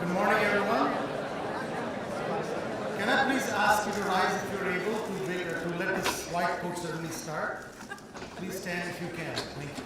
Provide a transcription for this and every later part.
Good morning, everyone. Can I please ask you to rise if you're able to let this white coat ceremony start? Please stand if you can. Thank you.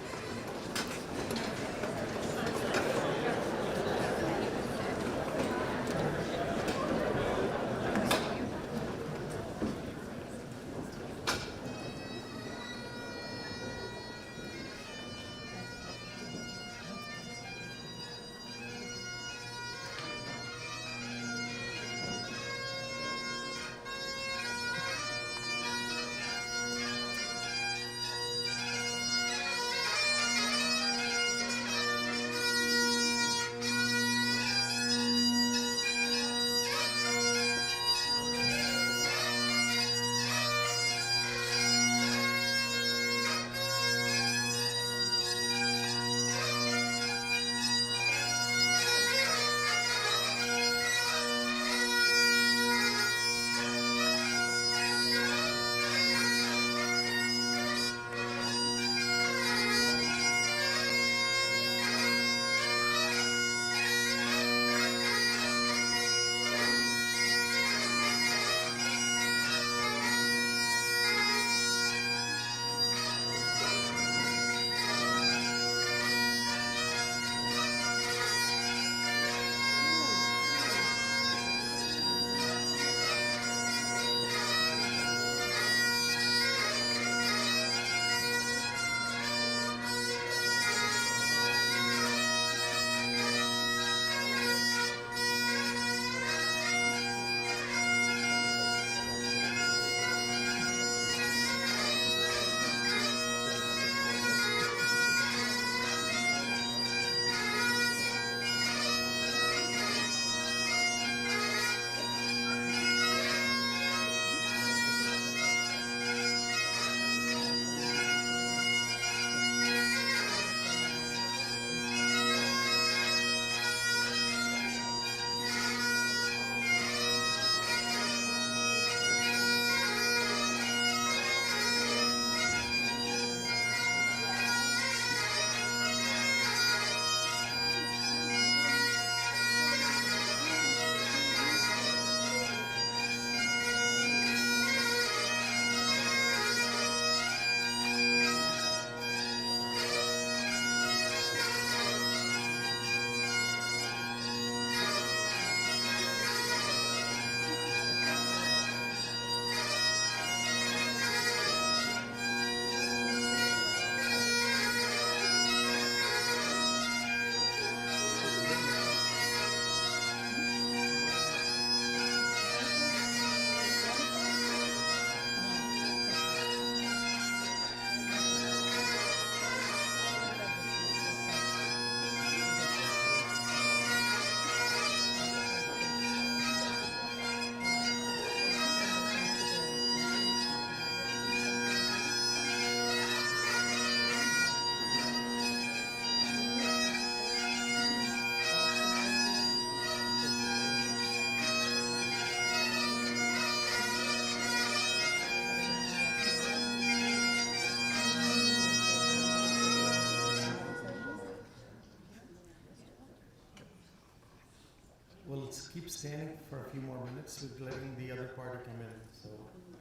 We'll keep standing for a few more minutes with letting the other party come in. So,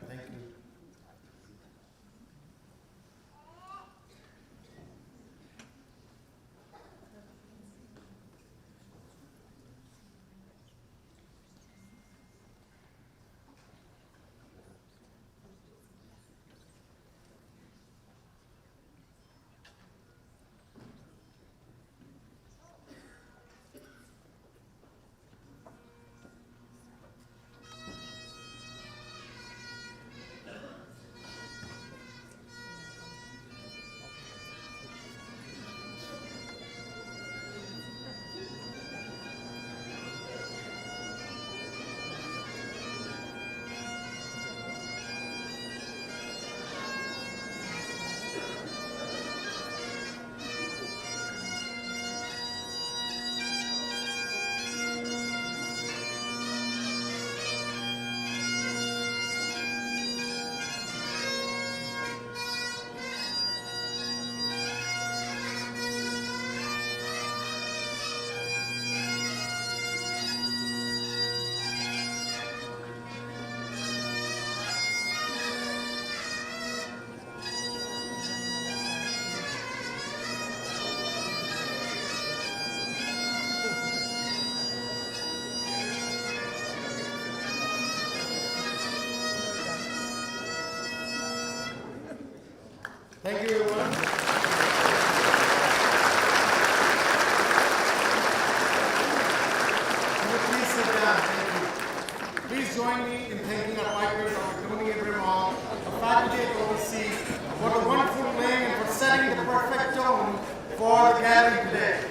thank you. Thank you, everyone. Please sit down. Thank you. Please join me in thanking our pipers, Dr. Tony Abraham, the faculty at OVC, for the wonderful playing and for setting the perfect tone for the gathering today.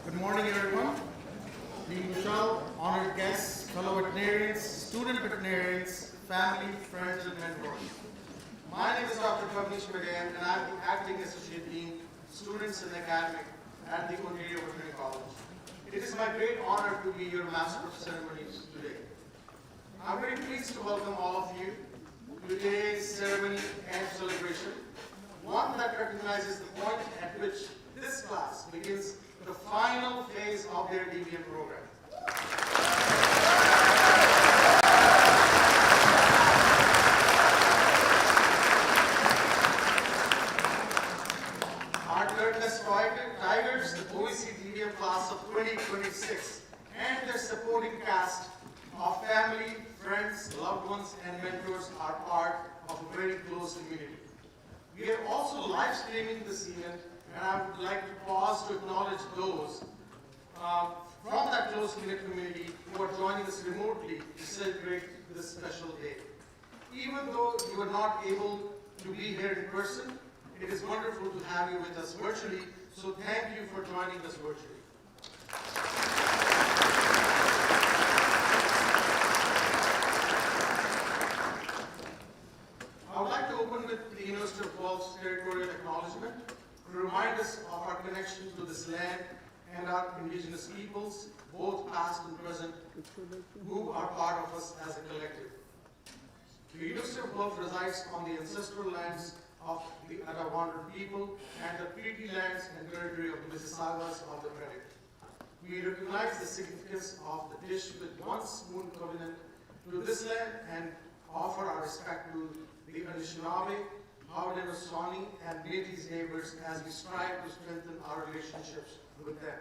Good morning, everyone. Dean Michelle, honored guests, fellow veterinarians, student veterinarians, family, friends, and mentors. My name is Dr. Kavnish Megan, and I'm the Acting Associate Dean, Students and Academic at the Ontario Veterinary College. It is my great honor to be your Master of Ceremonies today. I'm very pleased to welcome all of you to today's ceremony and celebration, one that recognizes the point at which this class begins the final phase of their DVM program. Our third-class Tigers, the OVC DVM class of 2026, and their supporting cast of family, friends, loved ones, and mentors are part of a very close community. We are also live streaming this event, and I would like to pause to acknowledge those from that close community who are joining us remotely to celebrate this special day. Even though you are not able to be here in person, it is wonderful to have you with us virtually, so thank you for joining us virtually. I would like to open with the University of Guelph's territorial acknowledgement to remind us of our connection to this land and our indigenous peoples, both past and present, who are part of us as a collective. The University of Guelph resides on the ancestral lands of the Adawandan people and the treaty lands and territory of the Mississaugas of the credit. We recognize the significance of the dish with one spoon covenant to this land and offer our respect to the Anishinaabe, Haudenosaunee, and Métis neighbors as we strive to strengthen our relationships with them.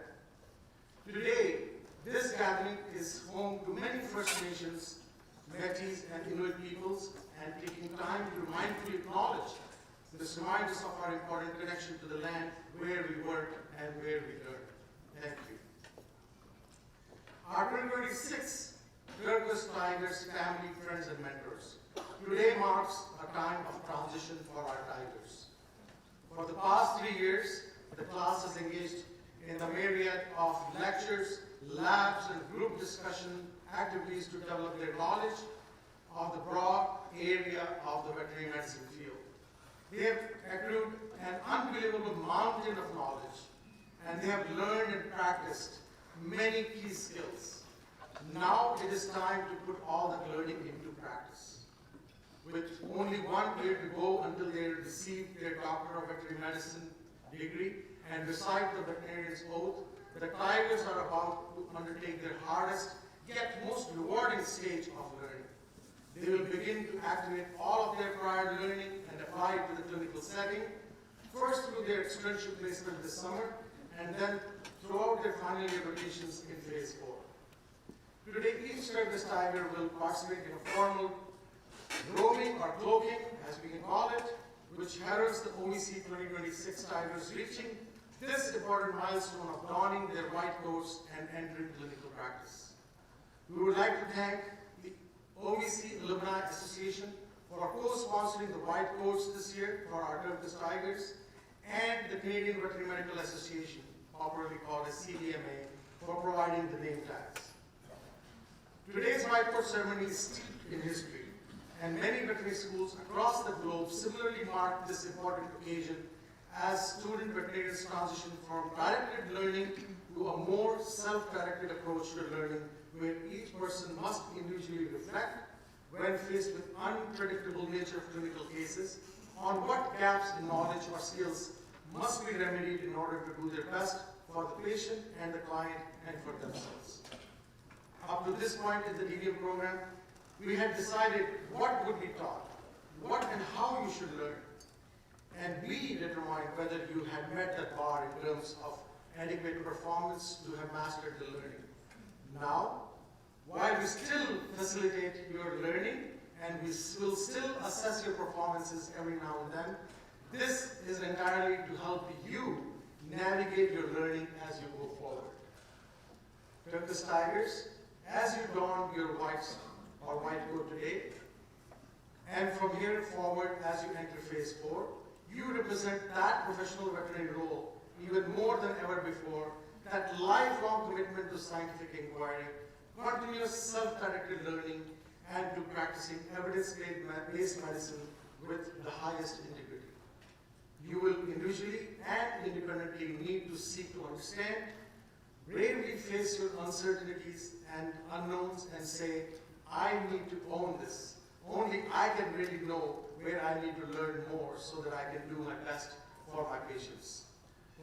Today, this gathering is home to many First Nations, Métis, and Inuit peoples, and taking time to mindfully acknowledge this reminds us of our important connection to the land where we work and where we learn. Thank you. Our 2026 Guelph Tigers family, friends, and mentors. Today marks a time of transition for our Tigers. For the past 3 years, the class has engaged in the myriad of lectures, labs, and group discussion activities to develop their knowledge of the broad area of the veterinary medicine field. They have accrued an unbelievable mountain of knowledge, and they have learned and practiced many key skills. Now it is time to put all that learning into practice. With only 1 year to go until they receive their Doctor of Veterinary Medicine degree and recite the veterinarian's oath, the Tigers are about to undertake their hardest yet most rewarding stage of learning. They will begin to activate all of their prior learning and apply it to the clinical setting, first through their externship placement this summer, and then throughout their final year rotations in phase 4. Today, each Guelph Tiger will participate in a formal roaming or cloaking, as we can call it, which heralds the OVC 2026 Tigers reaching this important milestone of donning their white coats and entering clinical practice. We would like to thank the OVC Alumni Association for co-sponsoring the white coats this year for our Guelph Tigers, and the Canadian Veterinary Medical Association, popularly called as CVMA, for providing the name tags. Today's white coat ceremony is steeped in history, and many veterinary schools across the globe similarly mark this important occasion as student veterinarians transition from directed learning to a more self-directed approach to learning, where each person must individually reflect, when faced with unpredictable nature of clinical cases, on what gaps in knowledge or skills must be remedied in order to do their best for the patient and the client and for themselves. Up to this point in the DVM program, we had decided what would be taught, what and how you should learn, and we determined whether you had met that bar in terms of adequate performance to have mastered the learning. Now, while we still facilitate your learning and we will still assess your performances every now and then, this is entirely to help you navigate your learning as you go forward. Turkish Tigers, as you don your white coat today, and from here forward as you enter phase 4, you represent that professional veterinary role even more than ever before, that lifelong commitment to scientific inquiry, continuous self-directed learning, and to practicing evidence-based medicine with the highest integrity. You will individually and independently need to seek to understand, bravely face your uncertainties and unknowns and say, I need to own this. Only I can really know where I need to learn more so that I can do my best for my patients.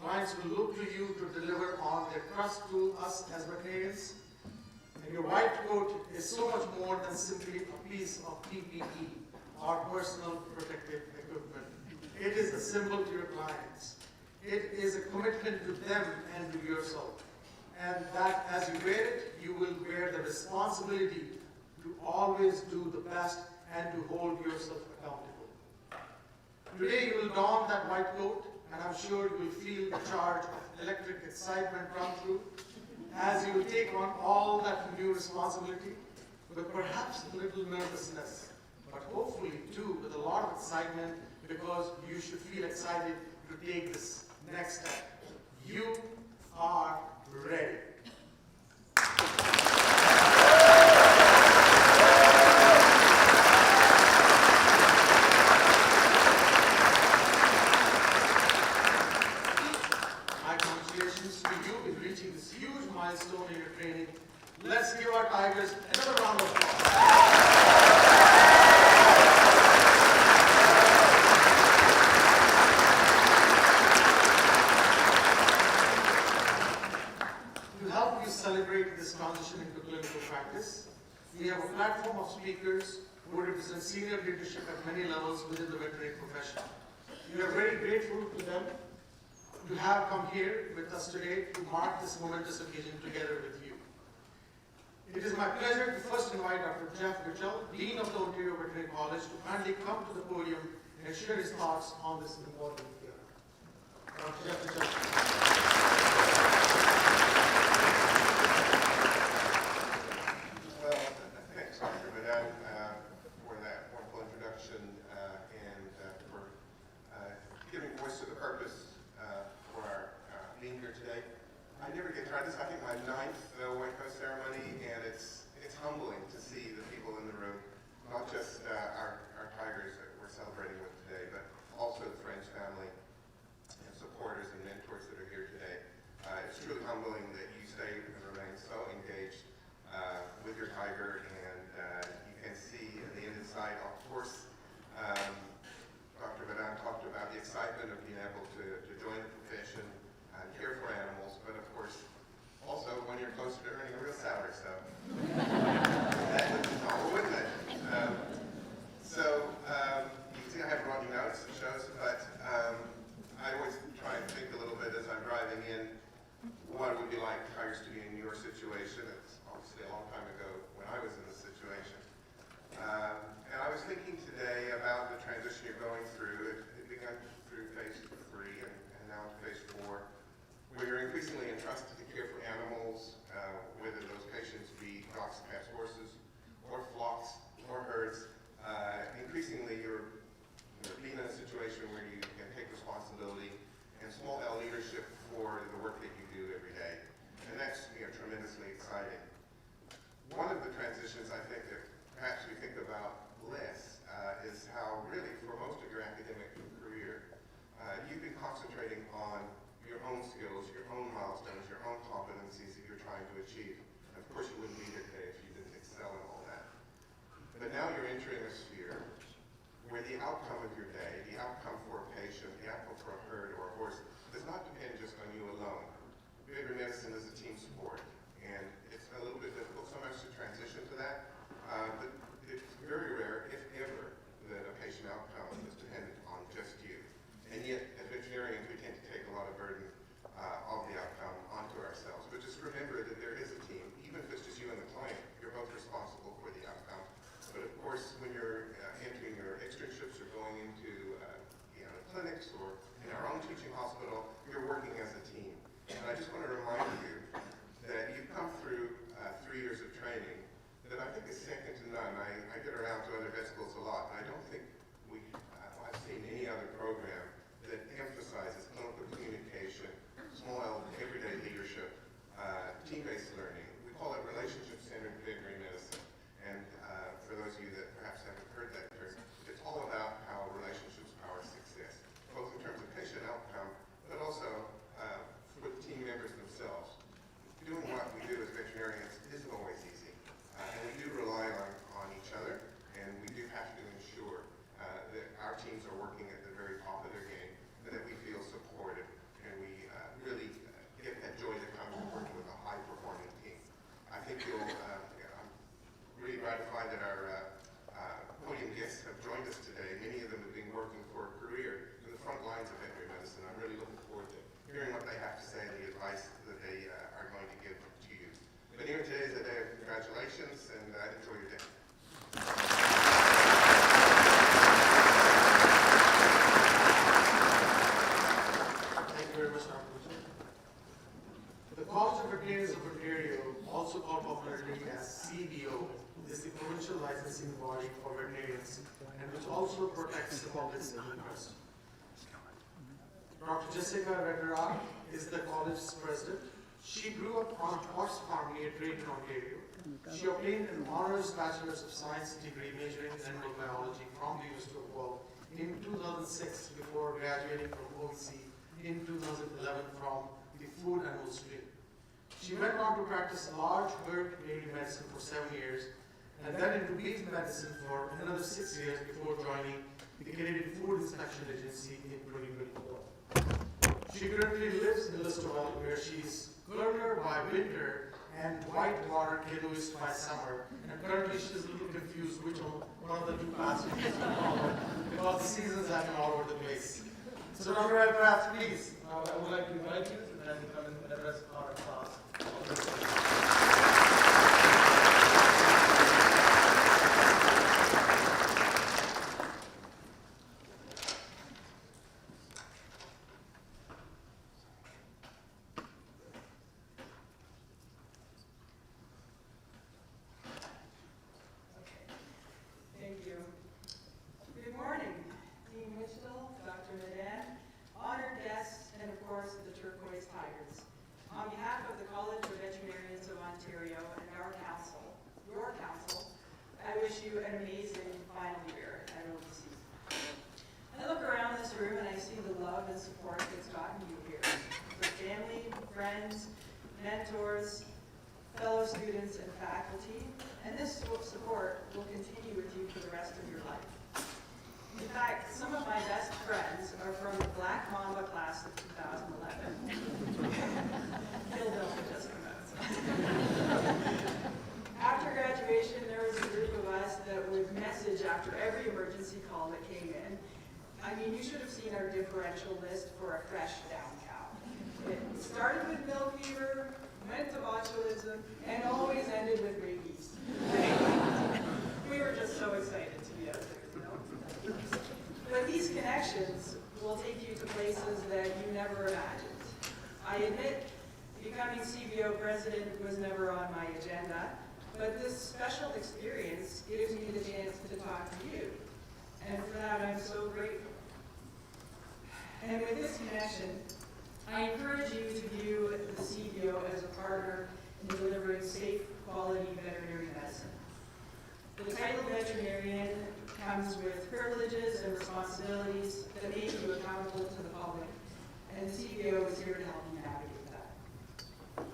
Clients will look to you to deliver on their trust to us as veterinarians. And your white coat is so much more than simply a piece of PPE or personal protective equipment. It is a symbol to your clients. It is a commitment to them and to yourself. And that as you wear it, you will bear the responsibility to always do the best and to hold yourself accountable. Today you will don that white coat, and I'm sure you will feel the charge of electric excitement run through as you will take on all that new responsibility with perhaps a little nervousness, but hopefully too with a lot of excitement, because you should feel excited to take this next step. You are ready. My congratulations to you in reaching this huge milestone in your training. Let's give our Tigers another round of applause. Celebrate this transition into clinical practice. We have a platform of speakers who represent senior leadership at many levels within the veterinary profession. We are very grateful to them to have come here with us today to mark this momentous occasion together with you. It is my pleasure to first invite Dr. Jeff Mitchell, Dean of the Ontario Veterinary College, to kindly come to the podium and share his thoughts on this important year. Dr. Jeff Mitchell. I never get tried this. I think my 9th White Coat ceremony, and it's humbling to see the people in the room, not just our Tigers that we're celebrating with today, but also the friends, family, and supporters and mentors that are here today. It's truly humbling that you stay and remain so engaged with your Tiger, and you can see at the end inside, of course, Dr. Vedant talked about the excitement of being able to join the profession and care for animals, but of course, also when you're closer to earning a real salary, so that would be normal, wouldn't it? You can see I have brought you notes and shows, but I always try and think a little bit as I'm driving in what it would be like if I was to be in your situation. It's obviously a long time ago when I was in this situation. And I was thinking today about the transition you're going through. It began through phase 3 and now to phase 4, where you're increasingly entrusted to care for animals, whether those patients be dogs, cats, horses, or flocks, or herds. Increasingly, you're being in a situation where you can take responsibility and small L leadership for the work that you do every day. And that's tremendously exciting. One of the transitions I think is second to none. I get around to other vet schools a lot, and I don't think I've seen any other program that emphasizes clinical communication, small everyday leadership, team-based learning. We call it relationship-centered veterinary medicine. And for those of you that perhaps haven't heard that term, it's all about how relationships power success, both in terms of patient outcome, but also for the team members themselves. Doing what we do as veterinarians isn't always easy, and we do rely on each other, and we do have to ensure that our teams are working at the very top of their game, and that we feel supported, and we really get that joy that comes from working with a high-performing team. I think I'm really gratified that our podium guests have joined us today. Many of them have been working for a career in the front lines of veterinary medicine. I'm really looking forward to hearing what they have to say and the advice that they are going to give to you. But anyway, today is a day of congratulations, and enjoy your day. Thank you very much, Dr. Mitchell. The College of Veterinarians of Ontario, also called popularly as CBO, is the provincial licensing body for veterinarians, and which also protects the public's interest. Dr. Jessica Veterinary is the college's president. She grew up on a horse farm near Drayton, Ontario. She obtained an honors Bachelor's of Science degree majoring in animal biology from the University of Guelph in 2006 before graduating from OEC in 2011 from the food animal stream. She went on to practice large herd dairy medicine for 7 years and then into beef medicine for another 6 years before joining the Canadian Food Inspection Agency in 2024. She currently lives in Listowel, where she's curler by winter and whitewater canoeist by summer. And currently she's a little confused which one of the two classes she's going to follow, because the seasons have been all over the place. So Dr. Aircraft, please, I would like to invite you to then come and address our class. Mentors, fellow students, and faculty, and this support will continue with you for the rest of your life. In fact, some of my best friends are from the Black Mamba class of 2011. Philadelphia just come out. After graduation, there was a group of us that would message after every emergency call that came in. I mean, you should have seen our differential list for a fresh down cow. It started with milk fever, went to botulism, and always ended with rabies. We were just so excited to be out there, you know? But these connections will take you to places that you never imagined. I admit, becoming CBO president was never on my agenda, but this special experience gives me the chance to talk to you. And for that, I'm so grateful. And with this connection, I encourage you to view the CBO as a partner in delivering safe, quality veterinary medicine. The title veterinarian comes with privileges and responsibilities that make you accountable to the public, and the CBO is here to help you navigate that.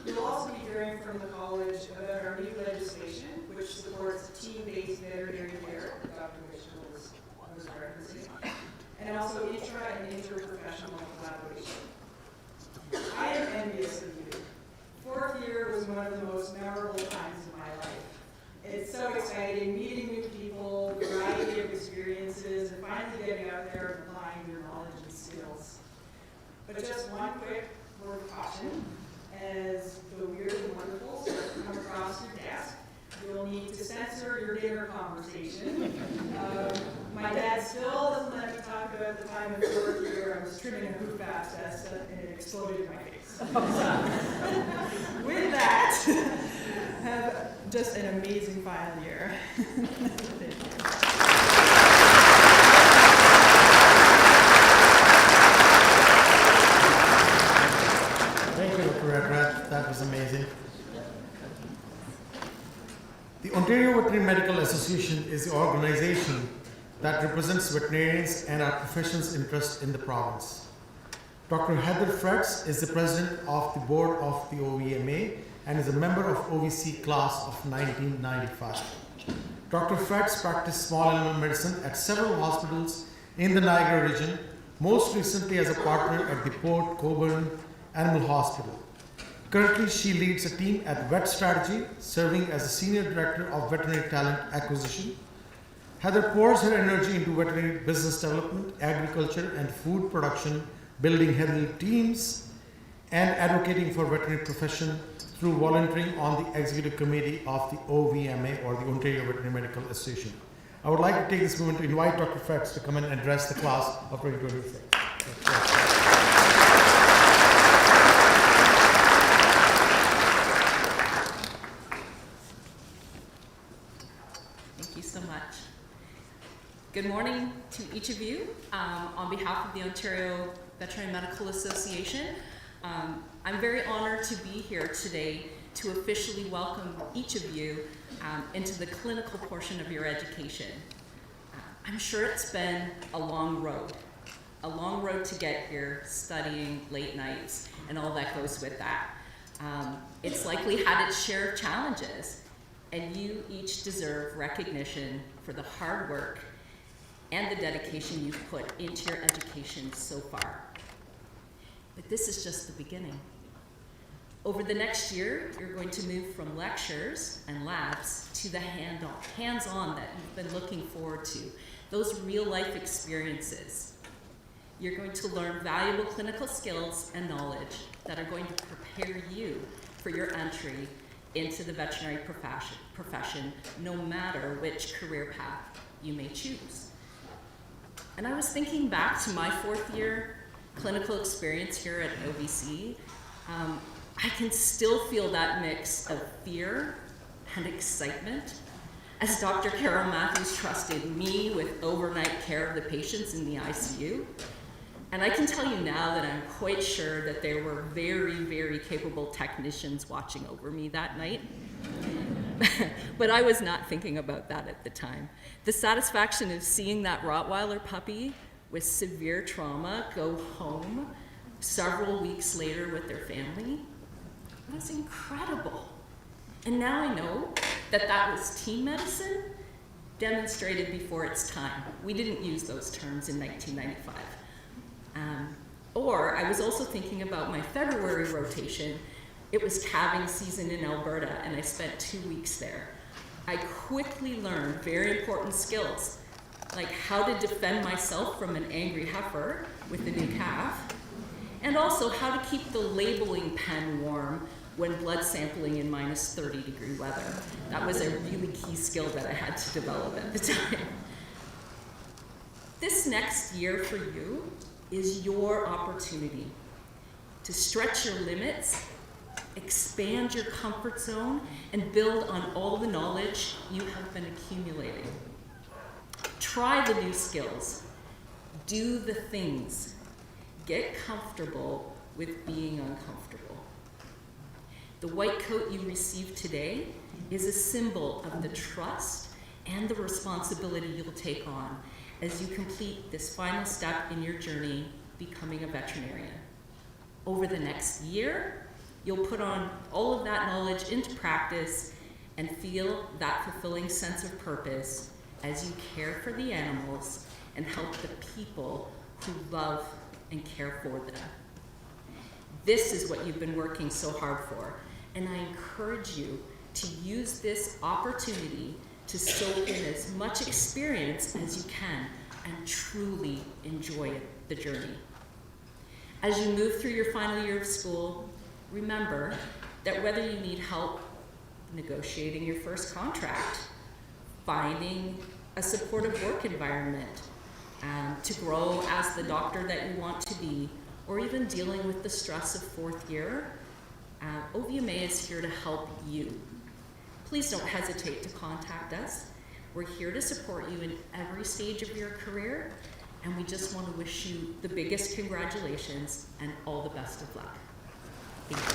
You'll also be hearing from the college about our new legislation, which supports team-based veterinary care, that Dr. Mitchell was referencing, and also intra and interprofessional collaboration. I am envious of you. Fourth year was one of the most memorable times of my life. It's so exciting, meeting new people, variety of experiences, and finally getting out there and applying your knowledge and skills. But just one quick word of caution, as the weird and wonderfuls come across your desk, you'll need to censor your dinner conversation. My dad still doesn't let me talk about the time in fourth year I was trimming a hoof abscess and it exploded in my face. With that, just an amazing final year. Thank you. Thank you, Dr. Redrat. That was amazing. The Ontario Veterinary Medical Association is the organization that represents veterinarians and our profession's interest in the province. Dr. Heather Fretz is the president of the board of the OVMA and is a member of OVC class of 1995. Dr. Fretz practiced small animal medicine at several hospitals in the Niagara region, most recently as a partner at the Port Colborne Animal Hospital. Currently, she leads a team at Vet Strategy, serving as the Senior Director of Veterinary Talent Acquisition. Heather pours her energy into veterinary business development, agriculture, and food production, building healthy teams, and advocating for veterinary profession through volunteering on the executive committee of the OVMA, or the Ontario Veterinary Medical Association. I would like to take this moment to invite Dr. Fretz to come in and address the class of 2026. Thank you so much. Good morning to each of you. On behalf of the Ontario Veterinary Medical Association, I'm very honored to be here today to officially welcome each of you into the clinical portion of your education. I'm sure it's been a long road to get here, studying late nights and all that goes with that. It's likely had its share of challenges, and you each deserve recognition for the hard work and the dedication you've put into your education so far. But this is just the beginning. Over the next year, you're going to move from lectures and labs to the hands-on that you've been looking forward to, those real-life experiences. You're going to learn valuable clinical skills and knowledge that are going to prepare you for your entry into the veterinary profession, no matter which career path you may choose. And I was thinking back to my 4th year clinical experience here at OVC. I can still feel that mix of fear and excitement as Dr. Carol Matthews trusted me with overnight care of the patients in the ICU. And I can tell you now that I'm quite sure that there were very, very capable technicians watching over me that night. But I was not thinking about that at the time. The satisfaction of seeing that Rottweiler puppy with severe trauma go home several weeks later with their family was incredible. And now I know that that was team medicine demonstrated before its time. We didn't use those terms in 1995. Or I was also thinking about my February rotation. It was calving season in Alberta, and I spent 2 weeks there. I quickly learned very important skills, like how to defend myself from an angry heifer with a new calf, and also how to keep the labeling pen warm when blood sampling in minus 30-degree weather. That was a really key skill that I had to develop at the time. This next year for you is your opportunity to stretch your limits, expand your comfort zone, and build on all the knowledge you have been accumulating. Try the new skills, do the things, get comfortable with being uncomfortable. The white coat you received today is a symbol of the trust and the responsibility you'll take on as you complete this final step in your journey becoming a veterinarian. Over the next year, you'll put on all of that knowledge into practice and feel that fulfilling sense of purpose as you care for the animals and help the people who love and care for them. This is what you've been working so hard for, and I encourage you to use this opportunity to soak in as much experience as you can and truly enjoy the journey. As you move through your final year of school, remember that whether you need help negotiating your first contract, finding a supportive work environment, to grow as the doctor that you want to be, or even dealing with the stress of 4th year, OVMA is here to help you. please don't hesitate to contact us. We're here to support you in every stage of your career, and we just want to wish you the biggest congratulations and all the best of luck. Thank you.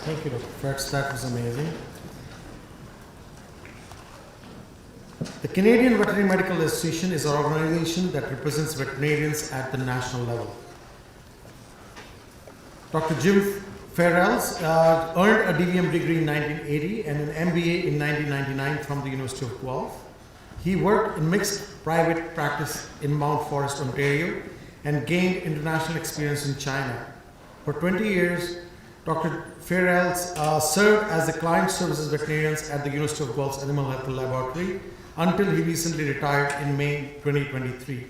Thank you, Dr. Fritz. That was amazing. The Canadian Veterinary Medical Association is an organization that represents veterinarians at the national level. Dr. Jim Farrells earned a DVM degree in 1980 and an MBA in 1999 from the University of Guelph. He worked in mixed private practice in Mount Forest, Ontario, and gained international experience in China. For 20 years, Dr. Farrells served as the client services veterinarian at the University of Guelph's Animal Health Laboratory until he recently retired in May 2023.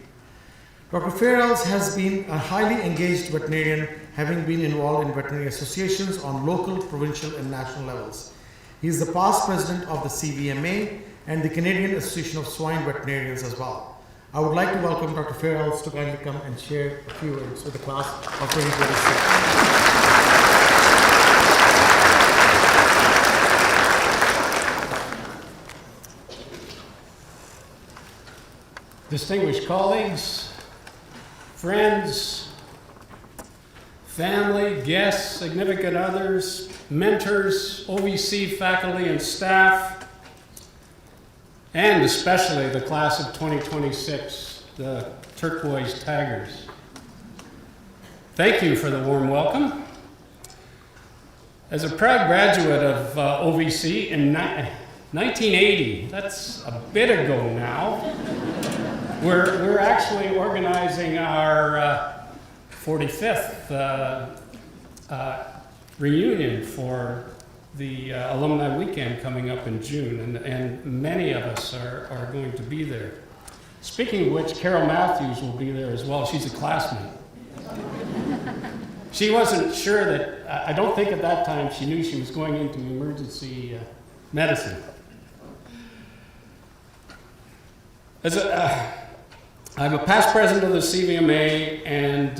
Dr. Farrells has been a highly engaged veterinarian, having been involved in veterinary associations on local, provincial, and national levels. He is the past president of the CVMA and the Canadian Association of Swine Veterinarians as well. I would like to welcome Dr. Farrells to kindly come and share a few words with the class of 2026. Distinguished colleagues, friends, family, guests, significant others, mentors, OVC faculty and staff, and especially the class of 2026, the Turquoise Tigers. Thank you for the warm welcome. As a proud graduate of OVC in 1980, that's a bit ago now, we're actually organizing our 45th reunion for the Alumni weekend coming up in June, and many of us are going to be there. Speaking of which, Carol Matthews will be there as well. She's a classmate. She wasn't sure that, I don't think at that time she knew she was going into emergency medicine. I'm a past president of the CVMA, and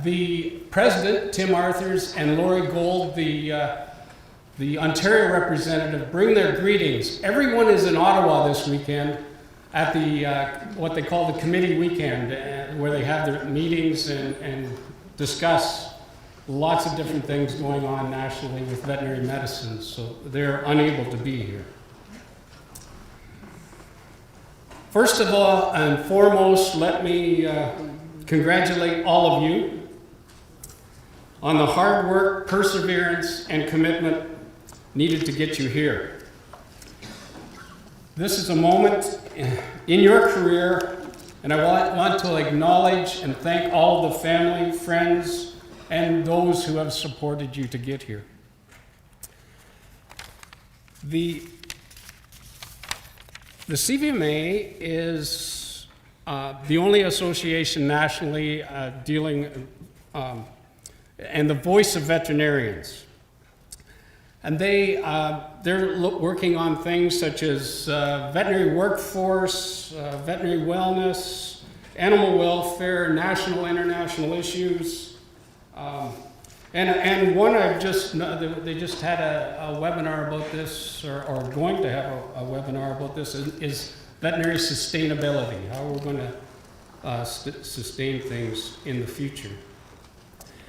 the president, Tim Arthurs, and Lori Gold, the Ontario representative, bring their greetings. Everyone is in Ottawa this weekend at the what they call the committee weekend, where they have their meetings and discuss lots of different things going on nationally with veterinary medicine, so they're unable to be here. First of all and foremost, let me congratulate all of you on the hard work, perseverance, and commitment needed to get you here. This is a moment in your career, and I want to acknowledge and thank all the family, friends, and those who have supported you to get here. The CVMA is the only association nationally dealing and the voice of veterinarians. And they're working on things such as veterinary workforce, veterinary wellness, animal welfare, national, international issues. And one they just had a webinar about this, or going to have a webinar about this, is veterinary sustainability, how we're going to sustain things in the future.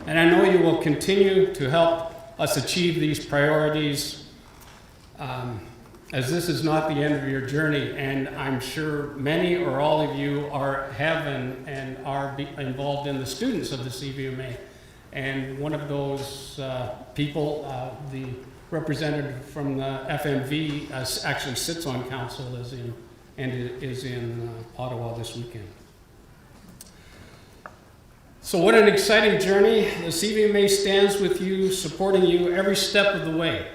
And I know you will continue to help us achieve these priorities, as this is not the end of your journey, and I'm sure many or all of you have and are involved in the students of the CVMA. And one of those people, the representative from the FMV, actually sits on council and is in Ottawa this weekend. So what an exciting journey. The CVMA stands with you, supporting you every step of the way.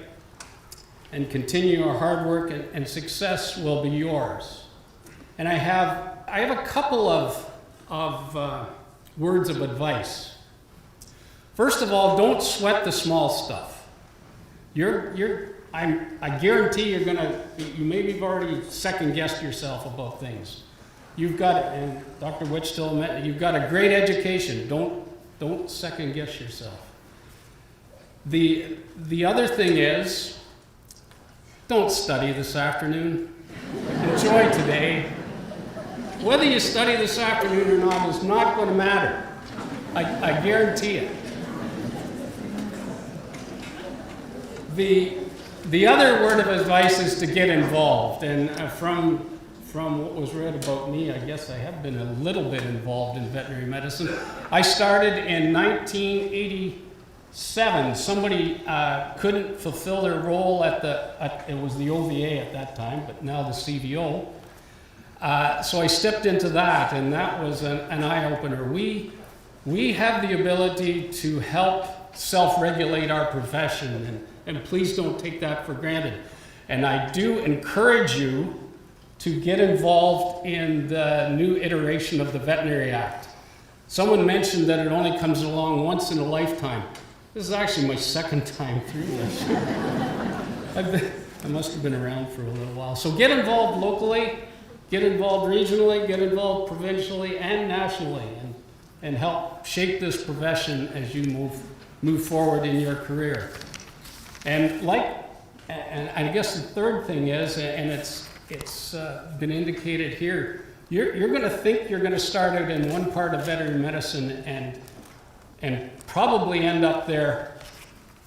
And continue our hard work, and success will be yours. And I have a couple of words of advice. First of all, don't sweat the small stuff. I guarantee you maybe have already second-guessed yourself about things. You've got, and Dr. Wichtel, you've got a great education. Don't second guess yourself. The other thing is, don't study this afternoon. Enjoy today. Whether you study this afternoon or not is not going to matter. I guarantee it. The other word of advice is to get involved. And from what was read about me, I guess I have been a little bit involved in veterinary medicine. I started in 1987. Somebody couldn't fulfill their role it was the OVA at that time, but now the CVO. So I stepped into that, and that was an eye-opener. We have the ability to help self-regulate our profession, and please don't take that for granted. And I do encourage you to get involved in the new iteration of the Veterinary Act. Someone mentioned that it only comes along once in a lifetime. This is actually my second time through this. I must have been around for a little while. So get involved locally, get involved regionally, get involved provincially and nationally, and help shape this profession as you move forward in your career. And I guess the third thing is, and it's been indicated here, you're going to think you're going to start out in one part of veterinary medicine and probably end up there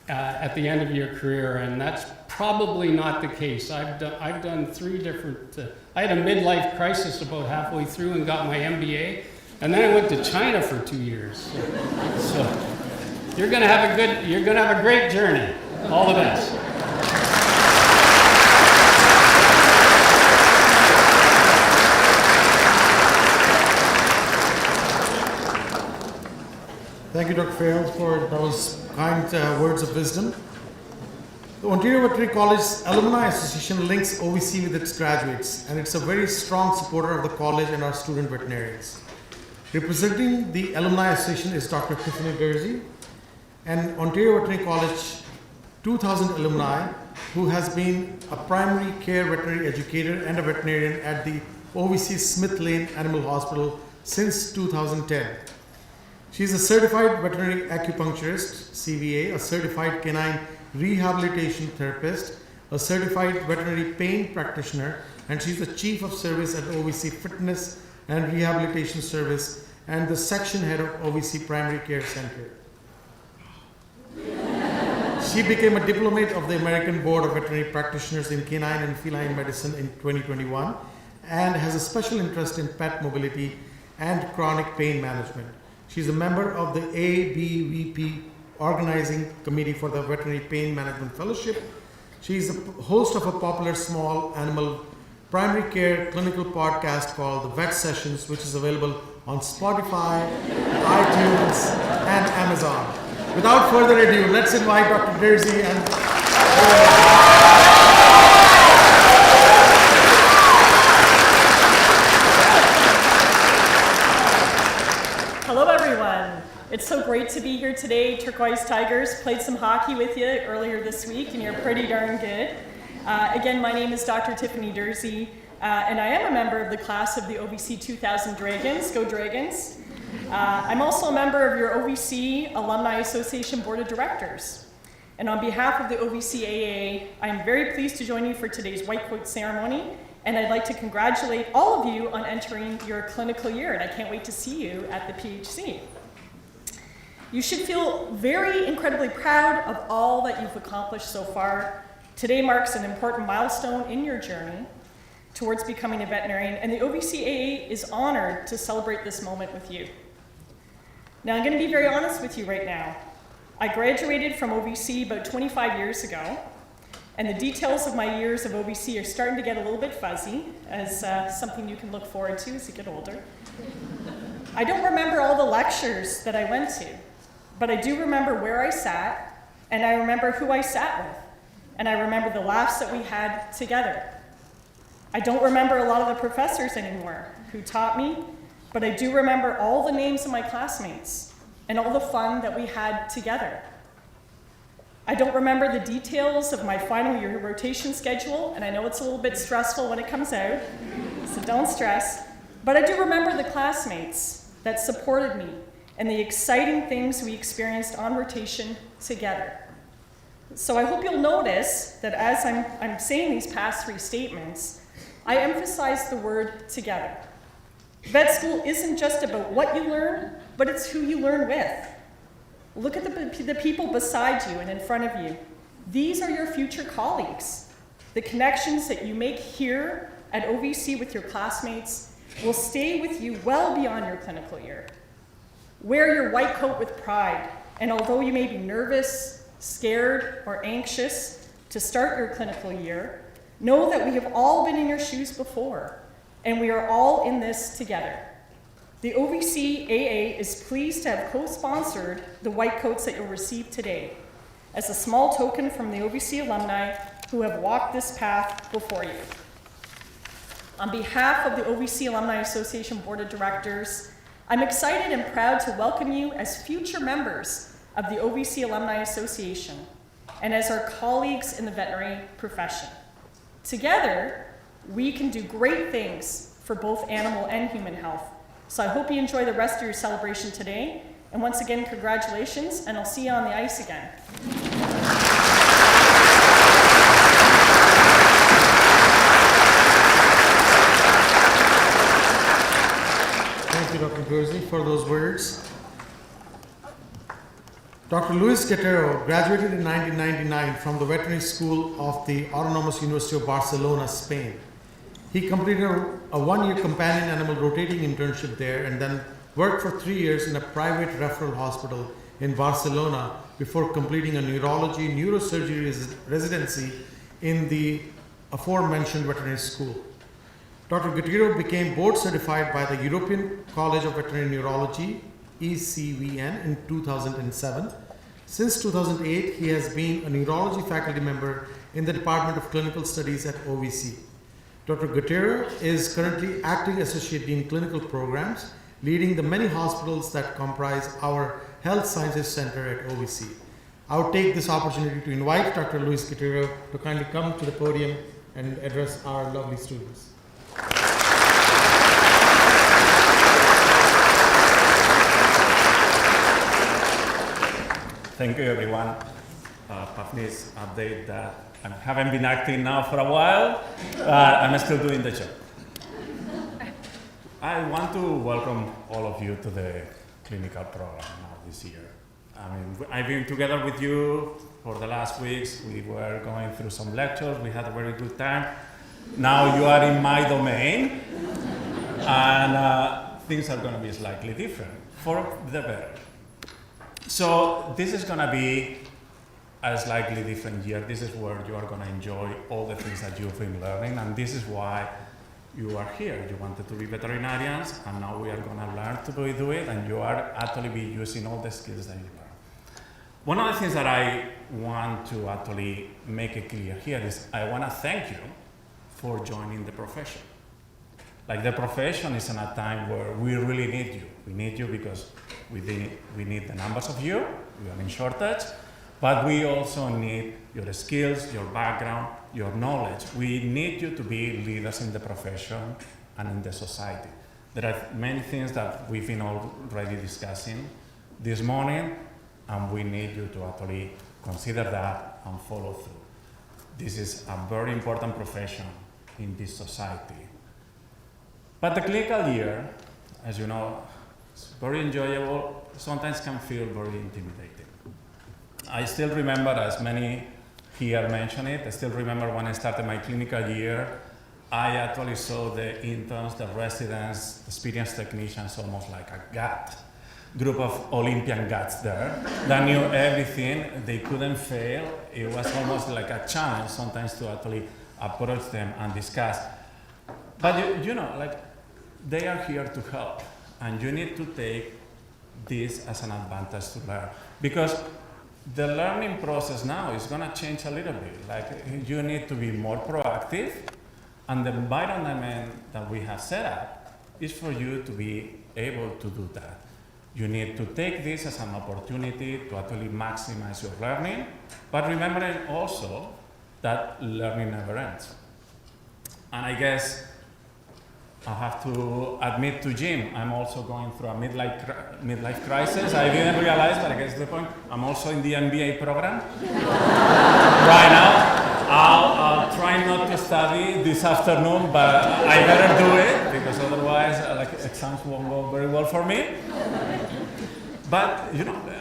at the end of your career, and that's probably not the case. I've done 3 different. I had a midlife crisis about halfway through and got my MBA, and then I went to China for 2 years. So you're going to have a great journey. All the best. Thank you, Dr. Farrell, for those kind words of wisdom. The Ontario Veterinary College Alumni Association links OVC with its graduates, and it's a very strong supporter of the college and our student veterinarians. Representing the Alumni Association is Dr. Tiffany Dersey, an Ontario Veterinary College 2000 alumni who has been a primary care veterinary educator and a veterinarian at the OVC Smith Lane Animal Hospital since 2010. She is a certified veterinary acupuncturist, CVA, a certified canine rehabilitation therapist, a certified veterinary pain practitioner, and she's the chief of service at OVC Fitness and Rehabilitation Service and the section head of OVC Primary Care Center. She became a diplomate of the American Board of Veterinary Practitioners in Canine and Feline Medicine in 2021 and has a special interest in pet mobility and chronic pain management. She's a member of the ABVP Organizing Committee for the Veterinary Pain Management Fellowship. She's the host of a popular small animal primary care clinical podcast called The Vet Sessions, which is available on Spotify, iTunes, and Amazon. Without further ado, let's invite Dr. Dersey and Hello everyone. It's so great to be here today. Turquoise Tigers played some hockey with you earlier this week and you're pretty darn good. Again, my name is Dr. Tiffany Dersey and I am a member of the class of the OVC 2000 Dragons. Go Dragons. I'm also a member of your OVC Alumni Association Board of Directors. And on behalf of the OVCAA, I'm very pleased to join you for today's white coat ceremony. And I'd like to congratulate all of you on entering your clinical year. And I can't wait to see you at the PHC. You should feel very incredibly proud of all that you've accomplished so far. Today marks an important milestone in your journey towards becoming a veterinarian. And the OVCAA is honored to celebrate this moment with you. Now, I'm going to be very honest with you right now. I graduated from OVC about 25 years ago, and the details of my years of OVC are starting to get a little bit fuzzy, as something you can look forward to as you get older. I don't remember all the lectures that I went to, but I do remember where I sat, and I remember who I sat with, and I remember the laughs that we had together. I don't remember a lot of the professors anymore who taught me, but I do remember all the names of my classmates and all the fun that we had together. I don't remember the details of my final year rotation schedule, and I know it's a little bit stressful when it comes out, so don't stress. But I do remember the classmates that supported me and the exciting things we experienced on rotation together. So I hope you'll notice that as I'm saying these past three statements, I emphasize the word together. Vet school isn't just about what you learn, but it's who you learn with. Look at the people beside you and in front of you. These are your future colleagues. The connections that you make here at OVC with your classmates will stay with you well beyond your clinical year. Wear your white coat with pride, and although you may be nervous, scared, or anxious to start your clinical year, know that we have all been in your shoes before, and we are all in this together. The OVC AA is pleased to have co-sponsored the white coats that you'll receive today as a small token from the OVC alumni who have walked this path before you. On behalf of the OVC Alumni Association Board of Directors, I'm excited and proud to welcome you as future members of the OVC Alumni Association and as our colleagues in the veterinary profession. Together, we can do great things for both animal and human health. So I hope you enjoy the rest of your celebration today. And once again, congratulations, and I'll see you on the ice again. Thank you, Dr. Guerzi, for those words. Dr. Luis Guerrero graduated in 1999 from the Veterinary School of the Autonomous University of Barcelona, Spain. He completed a one-year companion animal rotating internship there and then worked for 3 years in a private referral hospital in Barcelona before completing a neurology neurosurgery residency in the aforementioned veterinary school. Dr. Guerrero became board certified by the European College of Veterinary Neurology, ECVN, in 2007. Since 2008, he has been a neurology faculty member in the Department of Clinical Studies at OVC. Dr. Guerrero is currently acting associate dean clinical programs, leading the many hospitals that comprise our Health Sciences Center at OVC. I would take this opportunity to invite Dr. Luis Guerrero to kindly come to the podium and address our lovely students. Thank you, everyone. Pafni's update that I haven't been acting now for a while, but I'm still doing the job. I want to welcome all of you to the clinical program now this year. I mean, I've been together with you for the last weeks. We were going through some lectures. We had a very good time. Now you are in my domain, and things are going to be slightly different for the better. So this is going to be a slightly different year. This is where you are going to enjoy all the things that you've been learning, and this is why you are here. You wanted to be veterinarians, and now we are going to learn to do it, and you are actually be using all the skills that you learn. One of the things that I want to actually make it clear here is I want to thank you for joining the profession. Like, the profession is in a time where we really need you. We need you because we need the numbers of you, we are in shortage, but we also need your skills, your background, your knowledge. We need you to be leaders in the profession and in the society. There are many things that we've been already discussing this morning, and we need you to actually consider that and follow through. This is a very important profession in this society. But the clinical year, as you know, is very enjoyable, sometimes can feel very intimidating. I still remember, as many here mentioned it, I still remember when I started my clinical year, I actually saw the interns, the residents, experienced technicians almost like a gut, group of Olympian guts there that knew everything, they couldn't fail. It was almost like a challenge sometimes to actually approach them and discuss. But you know, like, they are here to help, and you need to take this as an advantage to learn, because the learning process now is going to change a little bit. Like, you need to be more proactive, and the environment that we have set up is for you to be able to do that. You need to take this as an opportunity to actually maximize your learning, but remembering also that learning never ends. And I guess I have to admit to Jim, I'm also going through a midlife crisis. I didn't realize, but I guess the point, I'm also in the MBA program right now. I'll try not to study this afternoon, but I better do it because otherwise, exams won't go very well for me. But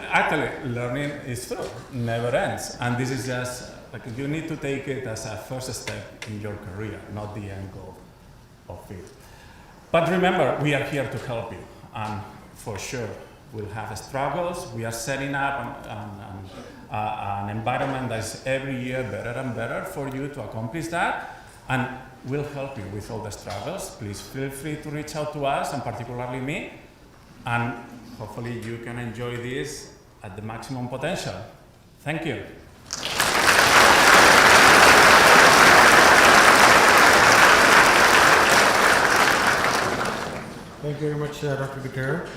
actually, learning is true, never ends, and this is just you need to take it as a first step in your career, not the end goal of it. But remember, we are here to help you, and for sure, we'll have struggles. We are setting up an environment that's every year better and better for you to accomplish that, and we'll help you with all the struggles. Please feel free to reach out to us, and particularly me, and hopefully you can enjoy this at the maximum potential. Thank you. Thank you very much, Dr. Gutierrez.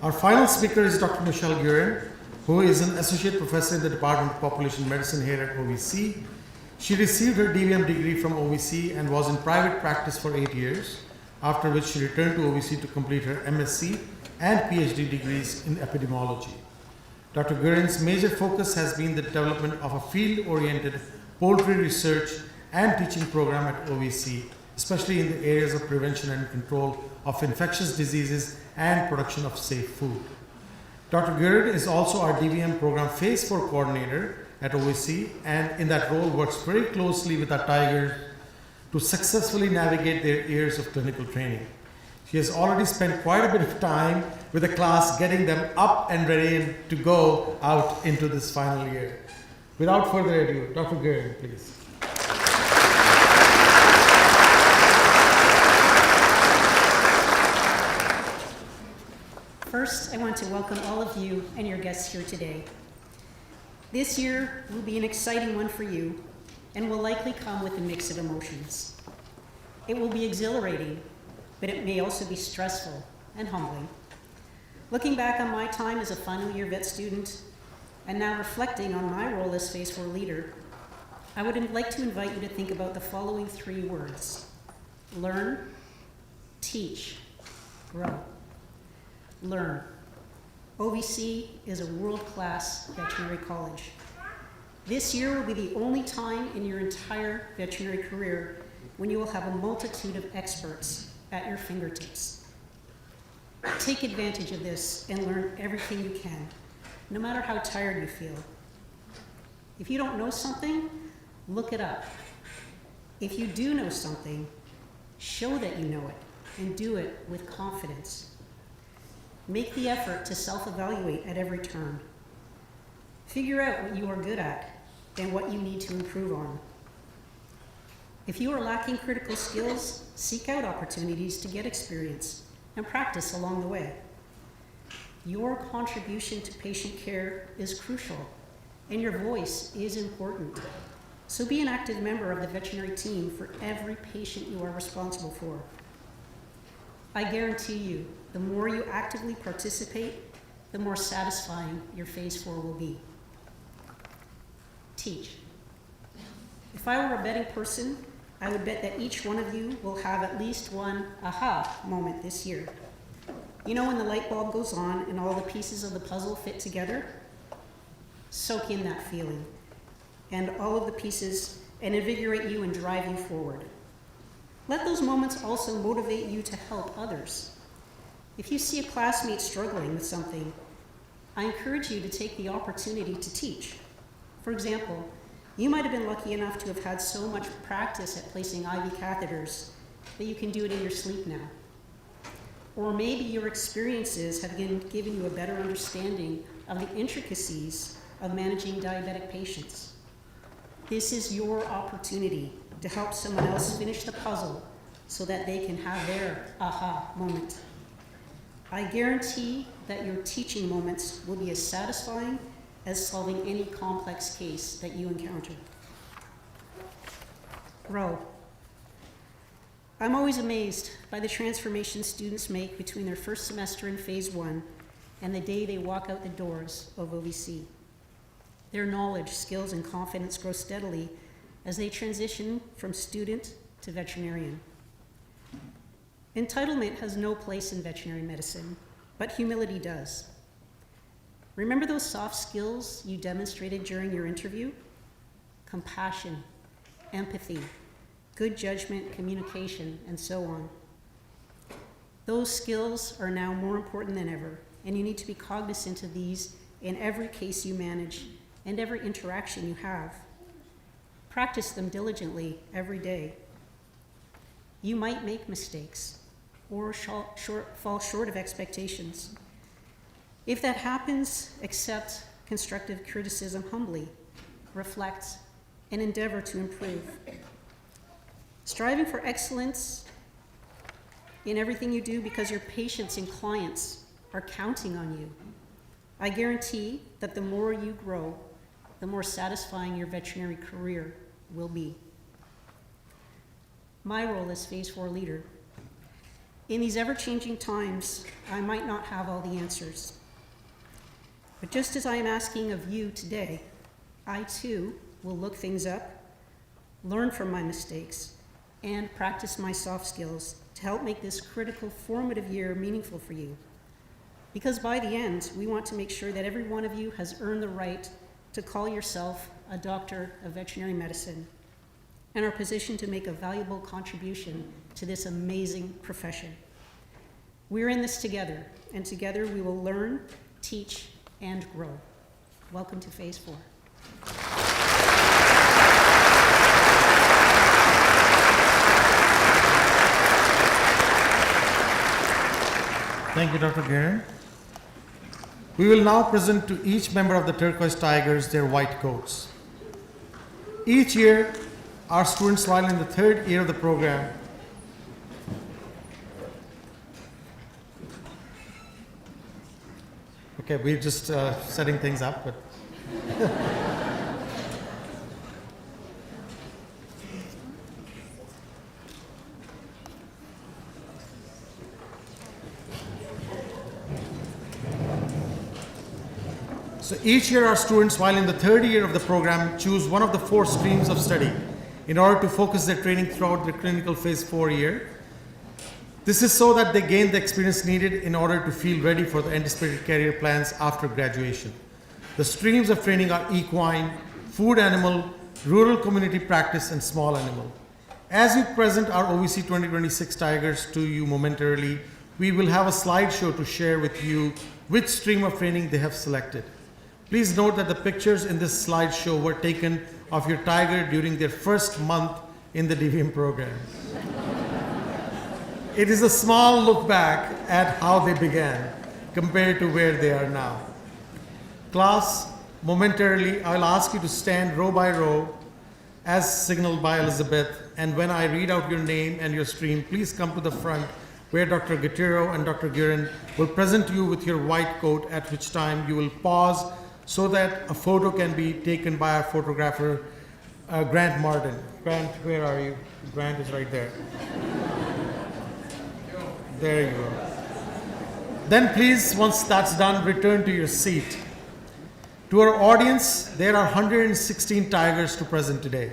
Our final speaker is Dr. Michelle Guerin, who is an associate professor in the Department of Population Medicine here at OVC. She received her DVM degree from OVC and was in private practice for 8 years, after which she returned to OVC to complete her MSc and PhD degrees in epidemiology. Dr. Guerin's major focus has been the development of a field-oriented poultry research and teaching program at OVC, especially in the areas of prevention and control of infectious diseases and production of safe food. Dr. Guerin is also our DVM program Phase 4 coordinator at OVC, and in that role works very closely with our tigers to successfully navigate their years of clinical training. She has already spent quite a bit of time with the class getting them up and ready to go out into this final year. Without further ado, Dr. Guerin, please. First, I want to welcome all of you and your guests here today. This year will be an exciting one for you and will likely come with a mix of emotions. It will be exhilarating, but it may also be stressful and humbling. Looking back on my time as a final year vet student and now reflecting on my role as Phase 4 leader, I would like to invite you to think about the following 3 words: learn, teach, grow. Learn. OVC is a world-class veterinary college. This year will be the only time in your entire veterinary career when you will have a multitude of experts at your fingertips. Take advantage of this and learn everything you can, no matter how tired you feel. If you don't know something, look it up. If you do know something, show that you know it and do it with confidence. Make the effort to self-evaluate at every turn. Figure out what you are good at and what you need to improve on. If you are lacking critical skills, seek out opportunities to get experience and practice along the way. Your contribution to patient care is crucial, and your voice is important. So be an active member of the veterinary team for every patient you are responsible for. I guarantee you, the more you actively participate, the more satisfying your Phase 4 will be. Teach. If I were a betting person, I would bet that each one of you will have at least one aha moment this year. You know when the light bulb goes on and all the pieces of the puzzle fit together? Soak in that feeling and all of the pieces and invigorate you and drive you forward. Let those moments also motivate you to help others. If you see a classmate struggling with something, I encourage you to take the opportunity to teach. For example, you might have been lucky enough to have had so much practice at placing IV catheters that you can do it in your sleep now. Or maybe your experiences have given you a better understanding of the intricacies of managing diabetic patients. This is your opportunity to help someone else finish the puzzle so that they can have their aha moment. I guarantee that your teaching moments will be as satisfying as solving any complex case that you encounter. Grow. I'm always amazed by the transformation students make between their first semester in Phase 1 and the day they walk out the doors of OVC. Their knowledge, skills, and confidence grow steadily as they transition from student to veterinarian. Entitlement has no place in veterinary medicine, but humility does. Remember those soft skills you demonstrated during your interview? Compassion, empathy, good judgment, communication, and so on. Those skills are now more important than ever, and you need to be cognizant of these in every case you manage and every interaction you have. Practice them diligently every day. You might make mistakes or fall short of expectations. If that happens, accept constructive criticism humbly, reflect, and endeavor to improve. Striving for excellence in everything you do because your patients and clients are counting on you. I guarantee that the more you grow, the more satisfying your veterinary career will be. My role as Phase 4 leader. In these ever-changing times, I might not have all the answers. But just as I am asking of you today, I too will look things up, learn from my mistakes, and practice my soft skills to help make this critical formative year meaningful for you. Because by the end, we want to make sure that every one of you has earned the right to call yourself a doctor of veterinary medicine and are positioned to make a valuable contribution to this amazing profession. We're in this together, and together we will learn, teach, and grow. Welcome to Phase 4. Thank you, Dr. Guerin. We will now present to each member of the Turquoise Tigers their white coats. Each year, our students, while in the third year of the program, okay, we're just setting things up, but so each year our students, while in the third year of the program, choose one of the 4 streams of study in order to focus their training throughout the clinical Phase 4 year. This is so that they gain the experience needed in order to feel ready for the anticipated career plans after graduation. The streams of training are equine, food animal, rural community practice, and small animal. As we present our OVC 2026 Tigers to you momentarily, we will have a slideshow to share with you which stream of training they have selected. Please note that the pictures in this slideshow were taken of your tiger during their first month in the DVM program. It is a small look back at how they began compared to where they are now. Class, momentarily, I'll ask you to stand row by row as signaled by Elizabeth, and when I read out your name and your stream, please come to the front where Dr. Gutierrez and Dr. Guerin will present you with your white coat, at which time you will pause so that a photo can be taken by our photographer, Grant Martin. Grant, where are you? Grant is right there. There you go. Then please, once that's done, return to your seat. To our audience, there are 116 tigers to present today.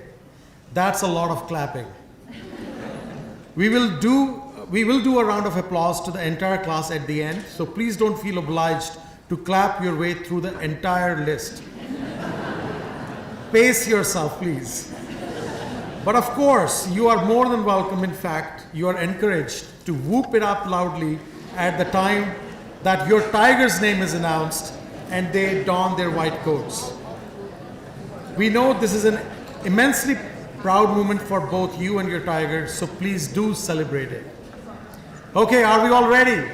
That's a lot of clapping. We will do a round of applause to the entire class at the end, so please don't feel obliged to clap your way through the entire list. Pace yourself, please. But of course, you are more than welcome. In fact, you are encouraged to whoop it up loudly at the time that your tiger's name is announced and they don their white coats. We know this is an immensely proud moment for both you and your tiger, so please do celebrate it. Okay, are we all ready?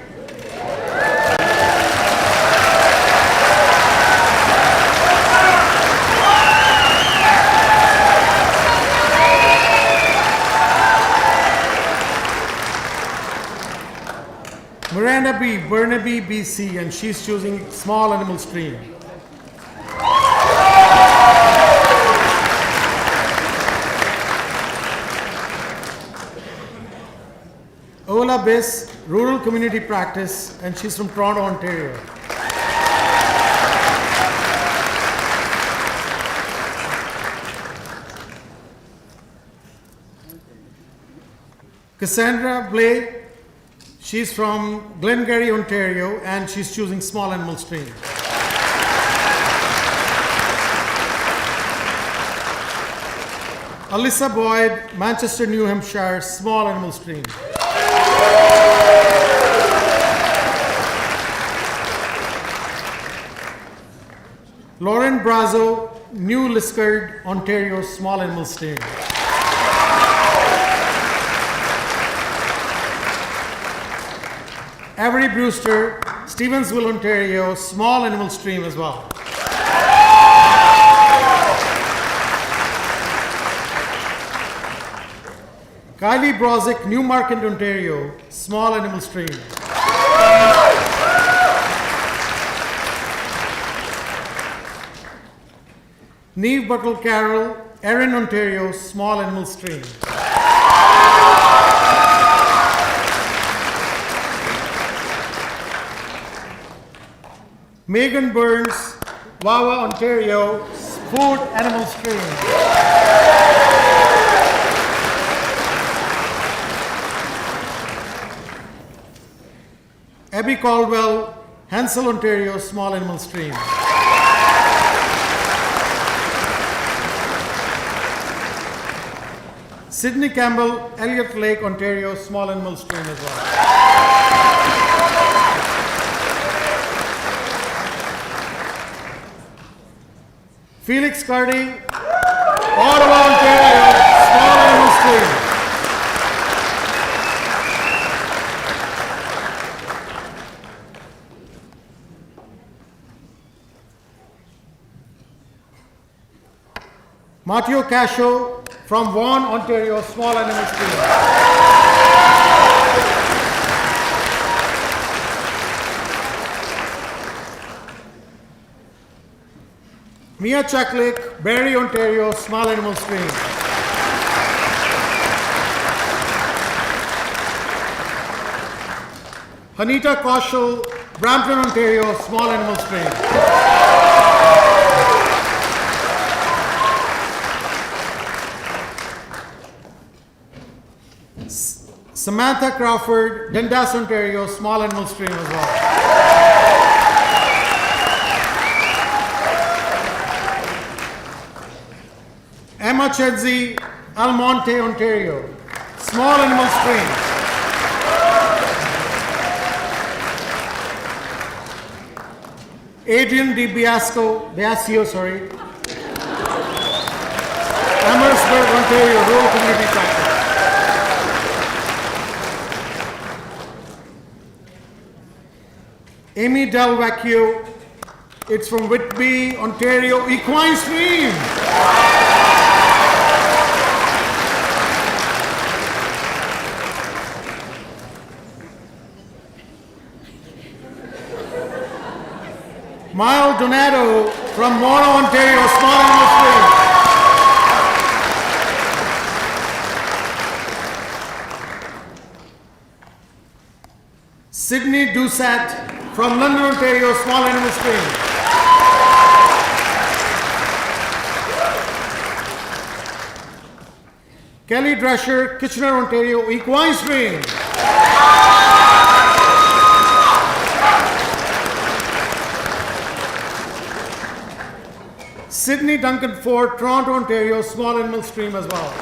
Miranda B, Burnaby, BC, and she's choosing small animal stream. Ola Biss, rural community practice, and she's from Toronto, Ontario. Cassandra Blay, She's from Glengarry, Ontario, and she's choosing small animal stream. Alyssa Boyd, Manchester, New Hampshire, small animal stream. Lauren Brazo, New Liskeard, Ontario, small animal stream. Avery Brewster, Stevensville, Ontario, small animal stream as well. Kylie Brozick, Newmarket, Ontario, small animal stream. Neve Buttle Carroll, Erin, Ontario, small animal stream. Megan Burns, Wawa, Ontario, food animal stream. Abby Caldwell, Hansel, Ontario, small animal stream. Sydney Campbell, Elliott Lake, Ontario, small animal stream as well. Felix Cardy, Ottawa, Ontario, small animal stream. Matteo Cascio from Vaughan, Ontario, small animal stream. Mia Chaklik, Barrie, Ontario, small animal stream. Hanita Kaushal, Brampton, Ontario, small animal stream. Samantha Crawford, Dundas, Ontario, small animal stream as well. Emma Chedzi, Almonte, Ontario, small animal stream. Adrian Biasio, Amherstburg, Ontario, rural community practice. Amy Del Vecchio, it's from Whitby, Ontario, equine stream. Mile Donato from Mono, Ontario, small animal stream. Sydney Doucette from London, Ontario, small animal stream. Kelly Drescher, Kitchener, Ontario, equine stream. Sydney Duncan Ford, Toronto, Ontario, small animal stream as well.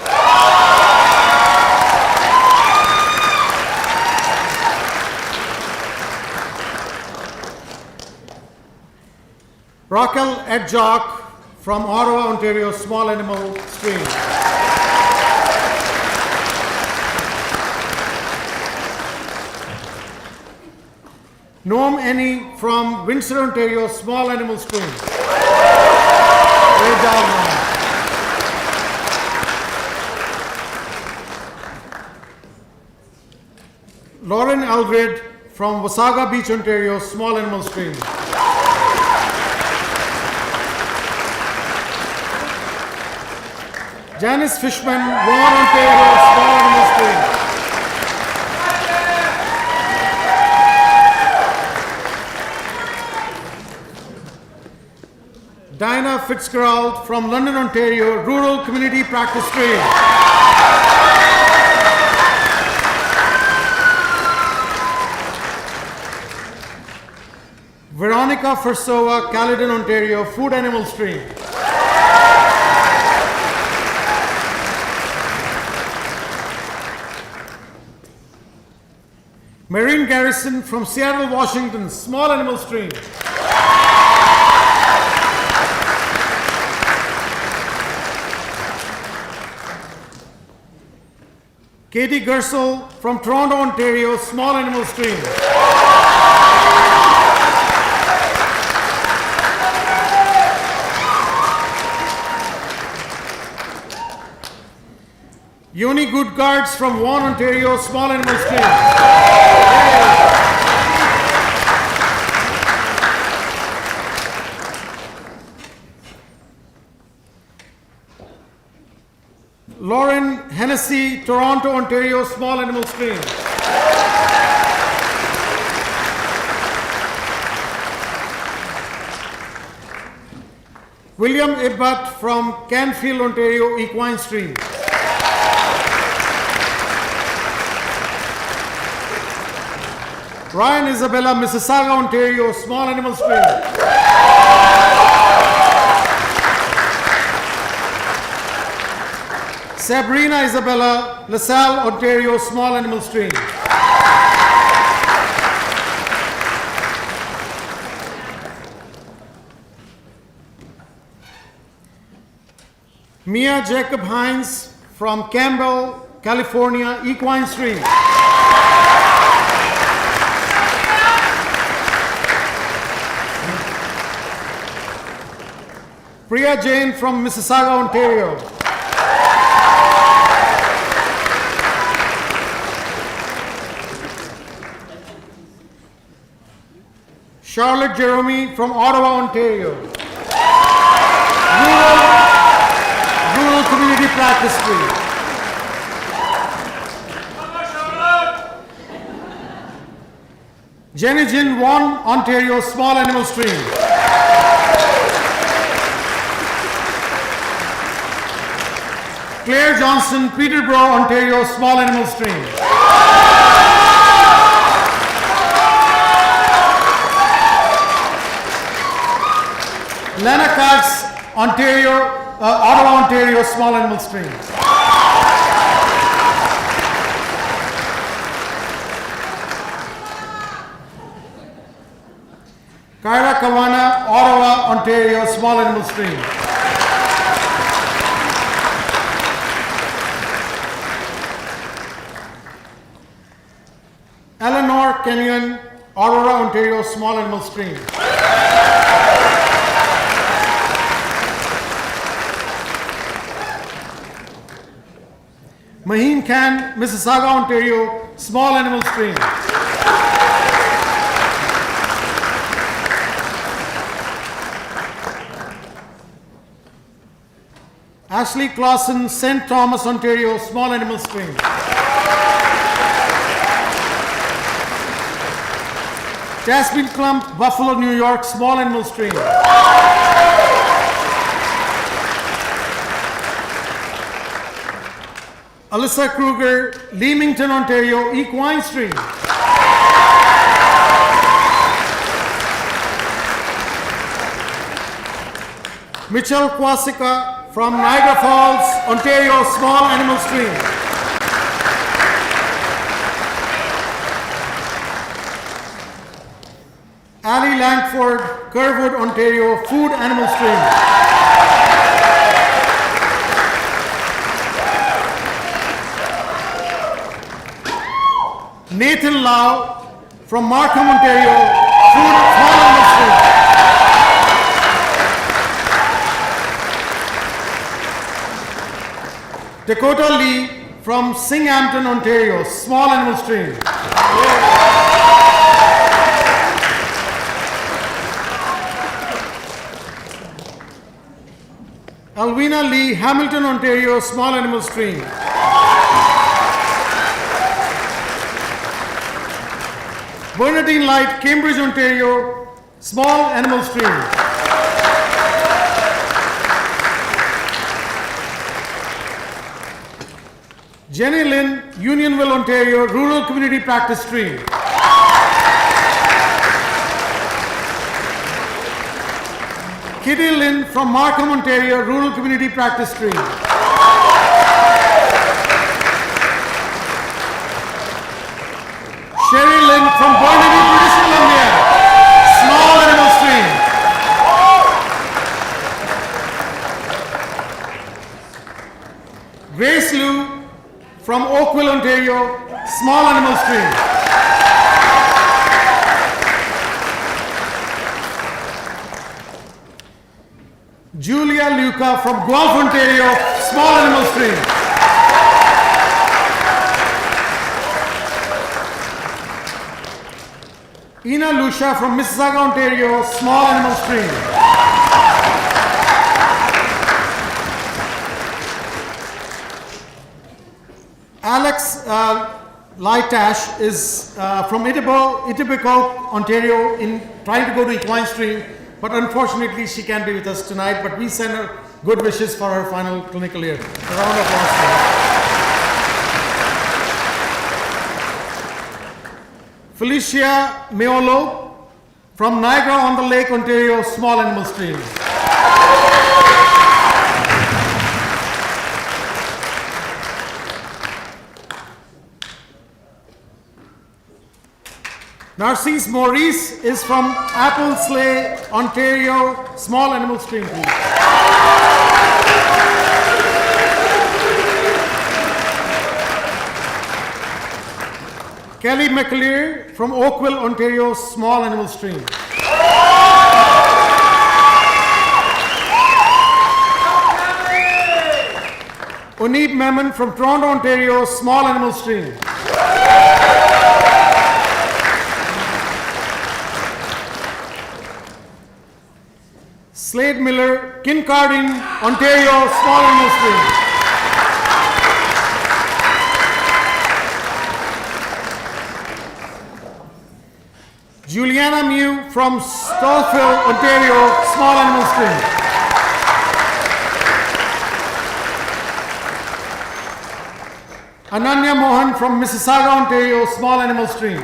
Raquel Edjock from Ottawa, Ontario, small animal stream. Noam Eni from Windsor, Ontario, small animal stream. Great job, Noam. Lauren Aldred from Wasaga Beach, Ontario, small animal stream. Janice Fishman, Vaughan, Ontario, small animal stream. Dinah Fitzgerald from London, Ontario, rural community practice stream. Monica Fursova, Caledon, Ontario, food animal stream. Marine Garrison from Seattle, Washington, small animal stream. Katie Gersel from Toronto, Ontario, small animal stream. Yoni Goodgards from Vaughan, Ontario, small animal stream. Lauren Hennessy, Toronto, Ontario, small animal stream. William Ibbat from Canfield, Ontario, equine stream. Ryan Isabella, Mississauga, Ontario, small animal stream. Sabrina Isabella, LaSalle, Ontario, small animal stream. Mia Jacob Hines from Campbell, California, equine stream. Priya Jain from Mississauga, Ontario. Charlotte Jerome from Ottawa, Ontario. Rural Community Practice Stream. Jenny Jin, Vaughan, Ontario, small animal stream. Claire Johnson, Peterborough, Ontario, small animal stream. Lena Katz, Ottawa, Ontario, small animal stream. Kyra Kawana, Ottawa, Ontario, small animal stream. Eleanor Kenyon, Aurora, Ontario, small animal stream. Maheen Khan, Mississauga, Ontario, small animal stream. Ashley Clausen, St. Thomas, Ontario, small animal stream. Jasmine Klump, Buffalo, New York, small animal stream. Alyssa Kruger, Leamington, Ontario, equine stream. Mitchell Kwasika from Niagara Falls, Ontario, small animal stream. Ali Langford, Kerwood, Ontario, food animal stream. Nathan Lau from Markham, Ontario, food small animal stream. Dakota Lee from Singhampton, Ontario, small animal stream. Alvina Lee, Hamilton, Ontario, small animal stream. Bernadine Light, Cambridge, Ontario, small animal stream. Jenny Lynn, Unionville, Ontario, rural community practice stream. Kitty Lynn from Markham, Ontario, Rural Community Practice Stream. Sherry Lynn from Burnaby, British Columbia, Small Animal Stream. Grace Lou from Oakville, Ontario, Small Animal Stream. Julia Luca from Guelph, Ontario, Small Animal Stream. Ina Lucia from Mississauga, Ontario, Small Animal Stream. Alex Lytash is from Etobicoke, Ontario, trying to go to Equine Stream, but unfortunately she can't be with us tonight, but we send her good wishes for her final clinical year. A round of applause for her. Felicia Meolo from Niagara-on-the-Lake, Ontario, Small Animal Stream. Narcisse Maurice is from Applesleigh, Ontario, Small Animal Stream. Kelly McAleer from Oakville, Ontario, Small Animal Stream. Oneeb Memon from Toronto, Ontario, Small Animal Stream. Slade Miller, Kincardine, Ontario, Small Animal Stream. Juliana Mew from Stouffville, Ontario, Small Animal Stream. Ananya Mohan from Mississauga, Ontario, Small Animal Stream.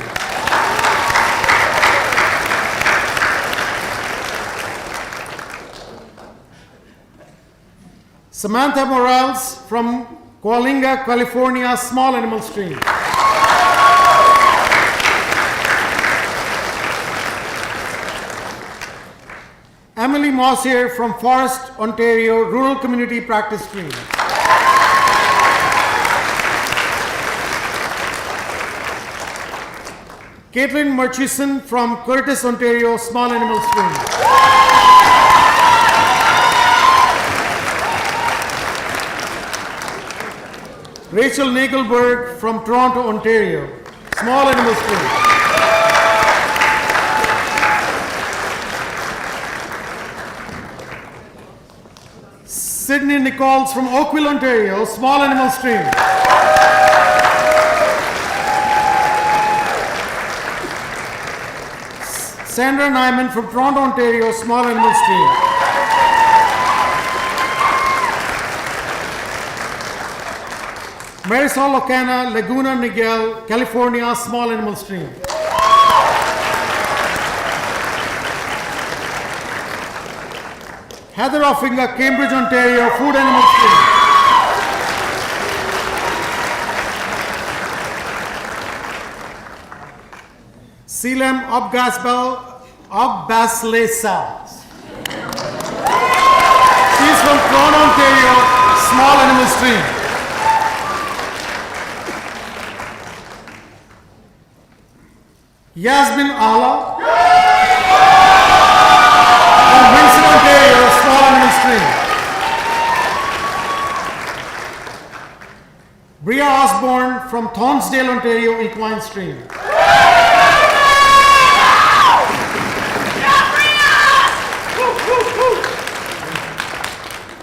Samantha Morales from Coalinga, California, Small Animal Stream. Emily Mossier from Forest, Ontario, Rural Community Practice Stream. Caitlin Murchison from Curtis, Ontario, Small Animal Stream. Rachel Nagelberg from Toronto, Ontario, Small Animal Stream. Sydney Nichols from Oakville, Ontario, Small Animal Stream. Sandra Nyman from Toronto, Ontario, Small Animal Stream. Marisol Locana, Laguna Niguel, California, Small Animal Stream. Heather Offinga, Cambridge, Ontario, Food Animal Stream. Selam Obgaslesa. She's from Toronto, Ontario, Small Animal Stream. Yasmin Ala from Windsor, Ontario, Small Animal Stream. Bria Osborne from Thornsdale, Ontario, Equine Stream.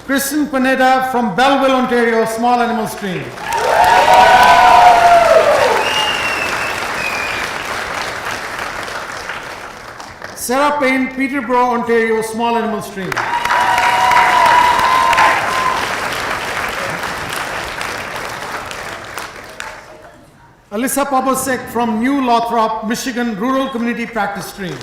Kristen Panetta from Belleville, Ontario, Small Animal Stream. Sarah Payne, Peterborough, Ontario, Small Animal Stream. Alyssa Pobosek from New Lothrop, Michigan, Rural Community Practice Stream.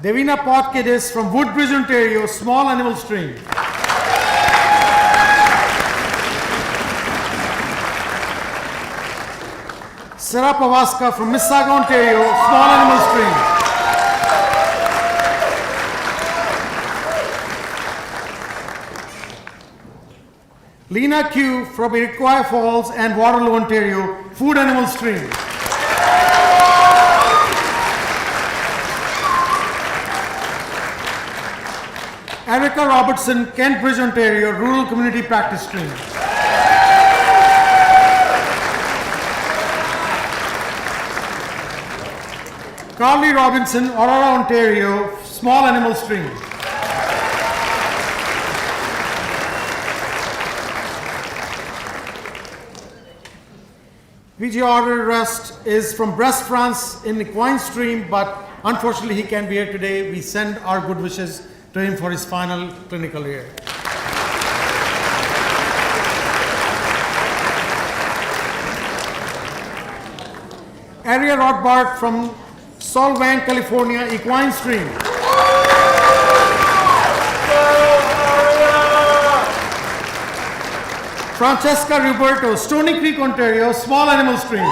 Devina Potkedis from Woodbridge, Ontario, Small Animal Stream. Sarah Pavaska from Mississauga, Ontario, Small Animal Stream. Lena Q from Iroquois Falls and Waterloo, Ontario, Food Animal Stream. Erica Robertson, Kent Bridge, Ontario, Rural Community Practice Stream. Carly Robinson, Aurora, Ontario, Small Animal Stream. VG order rest is from Brest, France in Equine Stream, but unfortunately he can't be here today. We send our good wishes to him for his final clinical year. Aria Rothbart from Solvang, California, Equine Stream. Francesca Roberto, Stony Creek, Ontario, Small Animal Stream.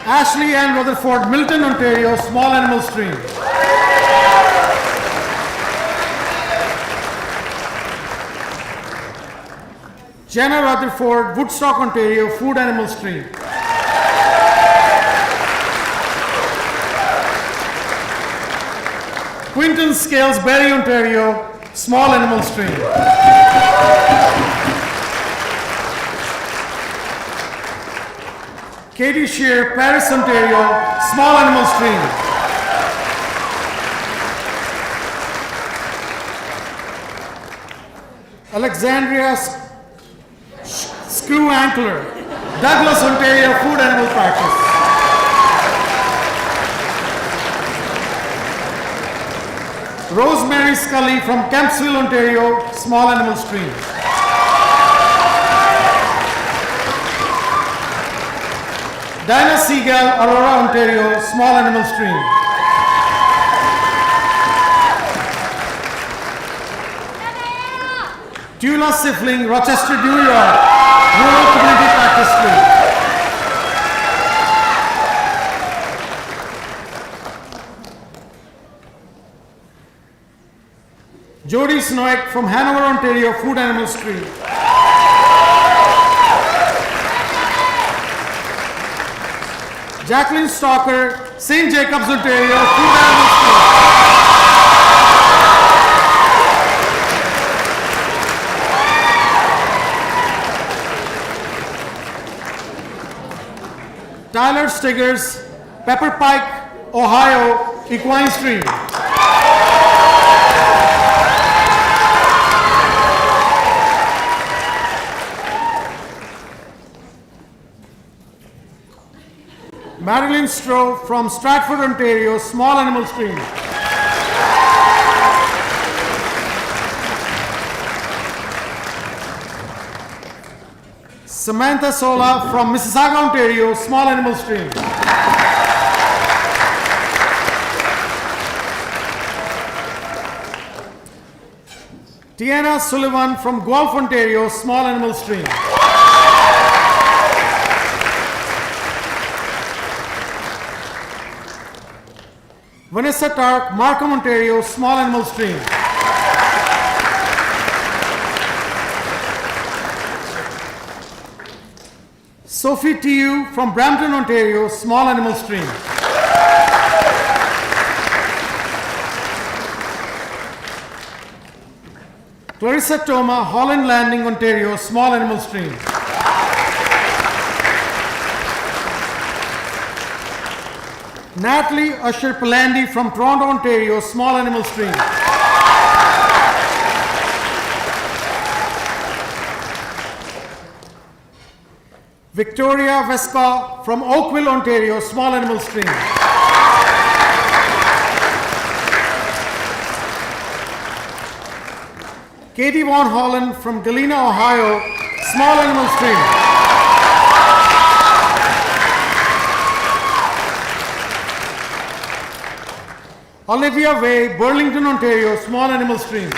Ashley Ann Rutherford, Milton, Ontario, Small Animal Stream. Jenna Rutherford, Woodstock, Ontario, Food Animal Stream. Quinton Scales, Barrie, Ontario, Small Animal Stream. Katie Shear, Paris, Ontario, Small Animal Stream. Alexandria Screw Ankler, Douglas, Ontario, Food Animal Practice. Rosemary Scully from Kempsville, Ontario, Small Animal Stream. Dinah Seagal, Aurora, Ontario, Small Animal Stream. Tula Sifling, Rochester, New York, Rural Community Practice Stream. Jody Snoek from Hanover, Ontario, Food Animal Stream. Jacqueline Stalker, St. Jacobs, Ontario, Food Animal Stream. Tyler Stiggers, Pepper Pike, Ohio, Equine Stream. Marilyn Stroh from Stratford, Ontario, Small Animal Stream. Samantha Sola from Mississauga, Ontario, Small Animal Stream. Tiana Sullivan from Guelph, Ontario, Small Animal Stream. Vanessa Tark, Markham, Ontario, Small Animal Stream. Sophie Tiu from Brampton, Ontario, Small Animal Stream. Clarissa Toma, Holland Landing, Ontario, Small Animal Stream. Natalie Usher Palandi from Toronto, Ontario, Small Animal Stream. Victoria Vesca from Oakville, Ontario, Small Animal Stream. Katie Von Holland from Galena, Ohio, Small Animal Stream. Olivia Way, Burlington, Ontario, Small Animal Stream.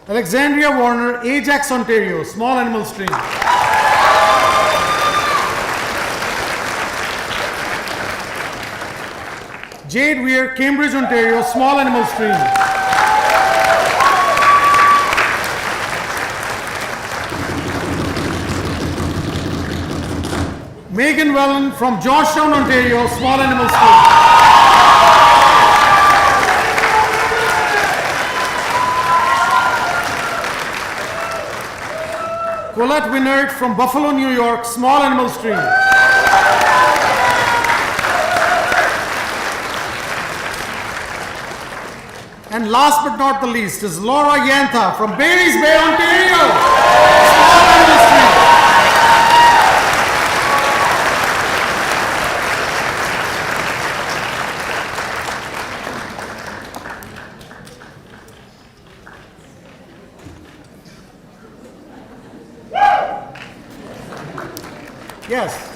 Alexandria Warner, Ajax, Ontario, Small Animal Stream. Jade Weir, Cambridge, Ontario, Small Animal Stream. Megan Wellen from Georgetown, Ontario, Small Animal Stream. Colette Winnard from Buffalo, New York, Small Animal Stream. And last but not the least is Laura Yantha from Barry's Bay, Ontario, Small Animal Stream. Yes.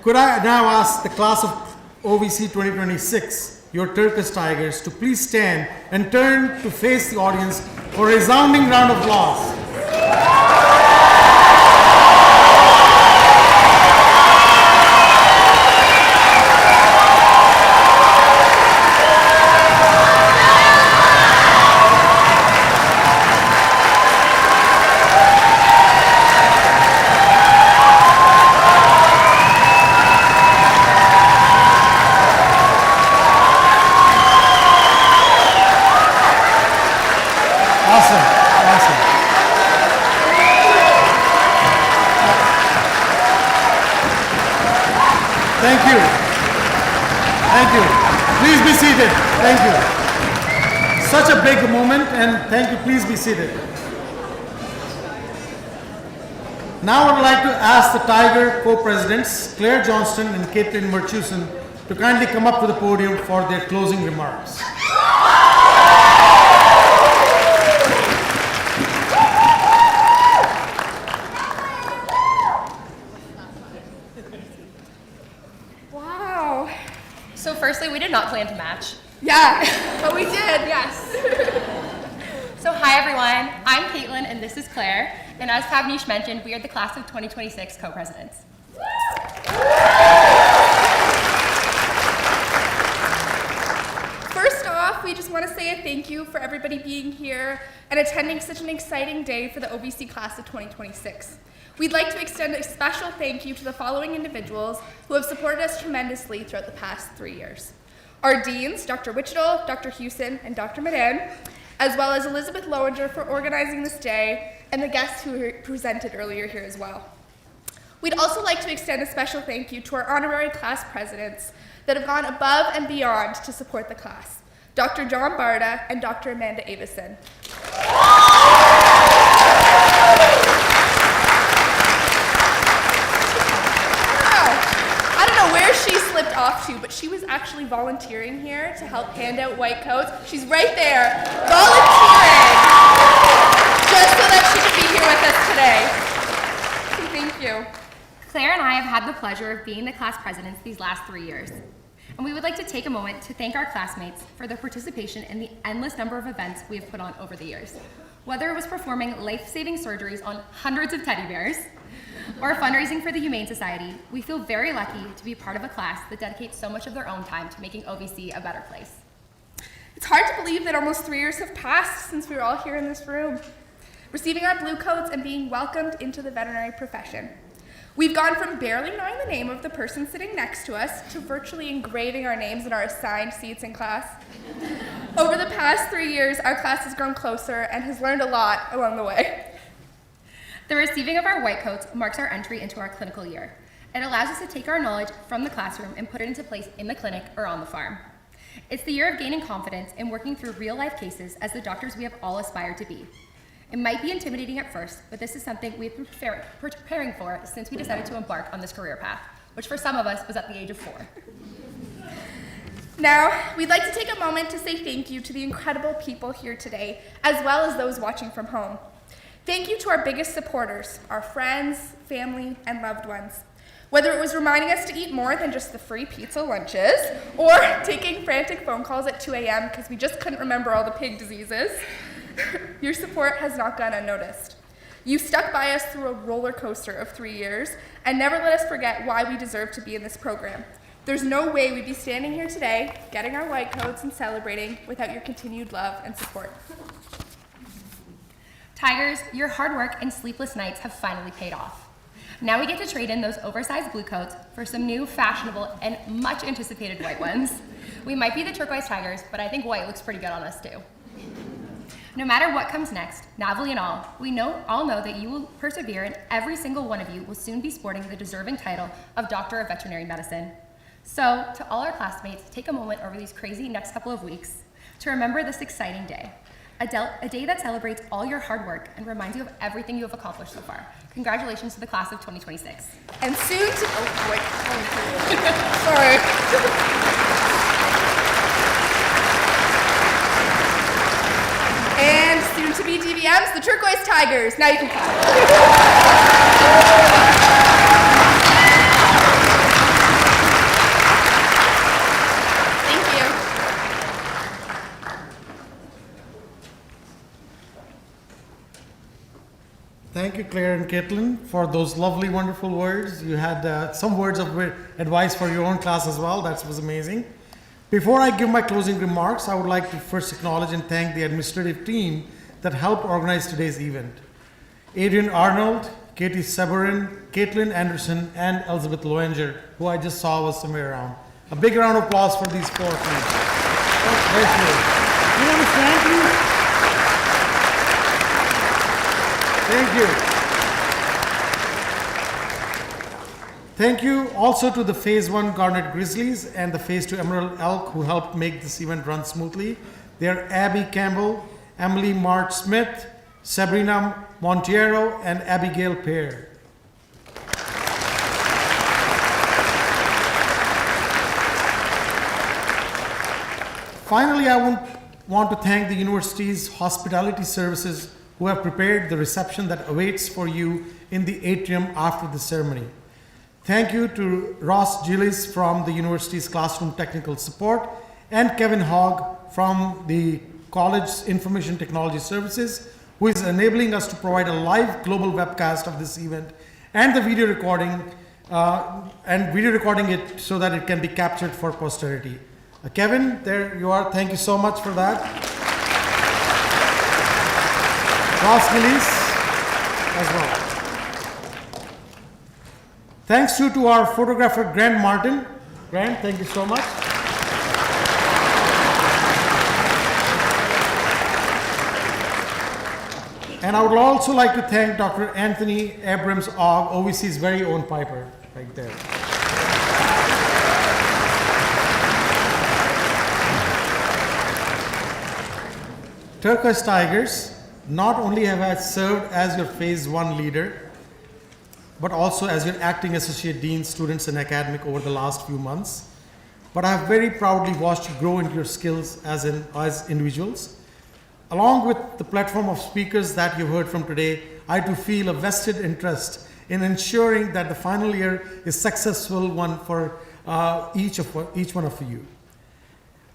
Could I now ask the class of OVC 2026, your Turkish Tigers, to please stand and turn to face the audience for a resounding round of applause. Thank you. Thank you. Please be seated. Thank you. Such a big moment, and thank you. Please be seated. Now I would like to ask the Tiger co-presidents, Claire Johnston and Caitlin Murchison, to kindly come up to the podium for their closing remarks. Firstly, we did not plan to match. Yeah, but we did. Yes. So hi everyone, I'm Caitlin and this is Claire. And as Pavneesh mentioned, we are the class of 2026 co-presidents. First off, we just want to say a thank you for everybody being here and attending such an exciting day for the OVC class of 2026. We'd like to extend a special thank you to the following individuals who have supported us tremendously throughout the past 3 years. Our deans, Dr. Wichitall, Dr. Hewson, and Dr. Madan, as well as Elizabeth Lowinger for organizing this day, and the guests who presented earlier here as well. We'd also like to extend a special thank you to our honorary class presidents that have gone above and beyond to support the class, Dr. John Barda and Dr. Amanda Avison. I don't know where she slipped off to, but she was actually volunteering here to help hand out white coats. She's right there, volunteering, just so that she could be here with us today. So thank you. Claire and I have had the pleasure of being the class presidents these last 3 years. And we would like to take a moment to thank our classmates for their participation in the endless number of events we have put on over the years. Whether it was performing life-saving surgeries on hundreds of teddy bears, or fundraising for the Humane Society, we feel very lucky to be part of a class that dedicates so much of their own time to making OVC a better place. It's hard to believe that almost 3 years have passed since we were all here in this room, receiving our blue coats and being welcomed into the veterinary profession. We've gone from barely knowing the name of the person sitting next to us to virtually engraving our names in our assigned seats in class. Over the past 3 years, our class has grown closer and has learned a lot along the way. The receiving of our white coats marks our entry into our clinical year. It allows us to take our knowledge from the classroom and put it into place in the clinic or on the farm. It's the year of gaining confidence and working through real-life cases as the doctors we have all aspired to be. It might be intimidating at first, but this is something we've been preparing for since we decided to embark on this career path, which for some of us was at the age of 4. Now, we'd like to take a moment to say thank you to the incredible people here today, as well as those watching from home. Thank you to our biggest supporters, our friends, family, and loved ones. Whether it was reminding us to eat more than just the free pizza lunches, or taking frantic phone calls at 2 a.m. because we just couldn't remember all the pig diseases, your support has not gone unnoticed. You stuck by us through a roller coaster of 3 years and never let us forget why we deserve to be in this program. There's no way we'd be standing here today, getting our white coats and celebrating without your continued love and support. Tigers, your hard work and sleepless nights have finally paid off. Now we get to trade in those oversized blue coats for some new, fashionable, and much anticipated white ones. We might be the turquoise Tigers, but I think white looks pretty good on us too. No matter what comes next, Navali and all, we all know that you will persevere, and every single one of you will soon be sporting the deserving title of Doctor of Veterinary Medicine. So, to all our classmates, take a moment over these crazy next couple of weeks to remember this exciting day. A day that celebrates all your hard work and reminds you of everything you have accomplished so far. Congratulations to the class of 2026. And soon to, sorry. And soon to be DVMs, the Turquoise Tigers. Now you can clap. Thank you, Claire and Caitlin, for those lovely, wonderful words. You had some words of advice for your own class as well. That was amazing. Before I give my closing remarks, I would like to first acknowledge and thank the administrative team that helped organize today's event. Adrian Arnold, Katie Severin, Caitlin Anderson, and Elizabeth Loenger, who I just saw was somewhere around. A big round of applause for these 4 friends. Very cool. I want to thank you. Thank you. Thank you also to the Phase 1 Garnet Grizzlies and the Phase 2 Emerald Elk who helped make this event run smoothly. They are Abby Campbell, Emily March Smith, Sabrina Montiero, and Abigail Pear. Finally, I want to thank the university's hospitality services who have prepared the reception that awaits for you in the atrium after the ceremony. Thank you to Ross Gillis from the university's classroom technical support and Kevin Hogg from the college's information technology services, who is enabling us to provide a live global webcast of this event and the video recording it so that it can be captured for posterity. Kevin, there you are. Thank you so much for that. Ross Gillis as well. Thanks to our photographer, Grant Martin. Grant, thank you so much. And I would also like to thank Dr. Anthony Abrams-Ogg, OVC's very own piper, right there. Turquoise Tigers, not only have I served as your Phase 1 leader, but also as your acting associate dean, students and academic over the last few months. But I have very proudly watched you grow into your skills as individuals. Along with the platform of speakers that you heard from today, I too feel a vested interest in ensuring that the final year is a successful one for each one of you.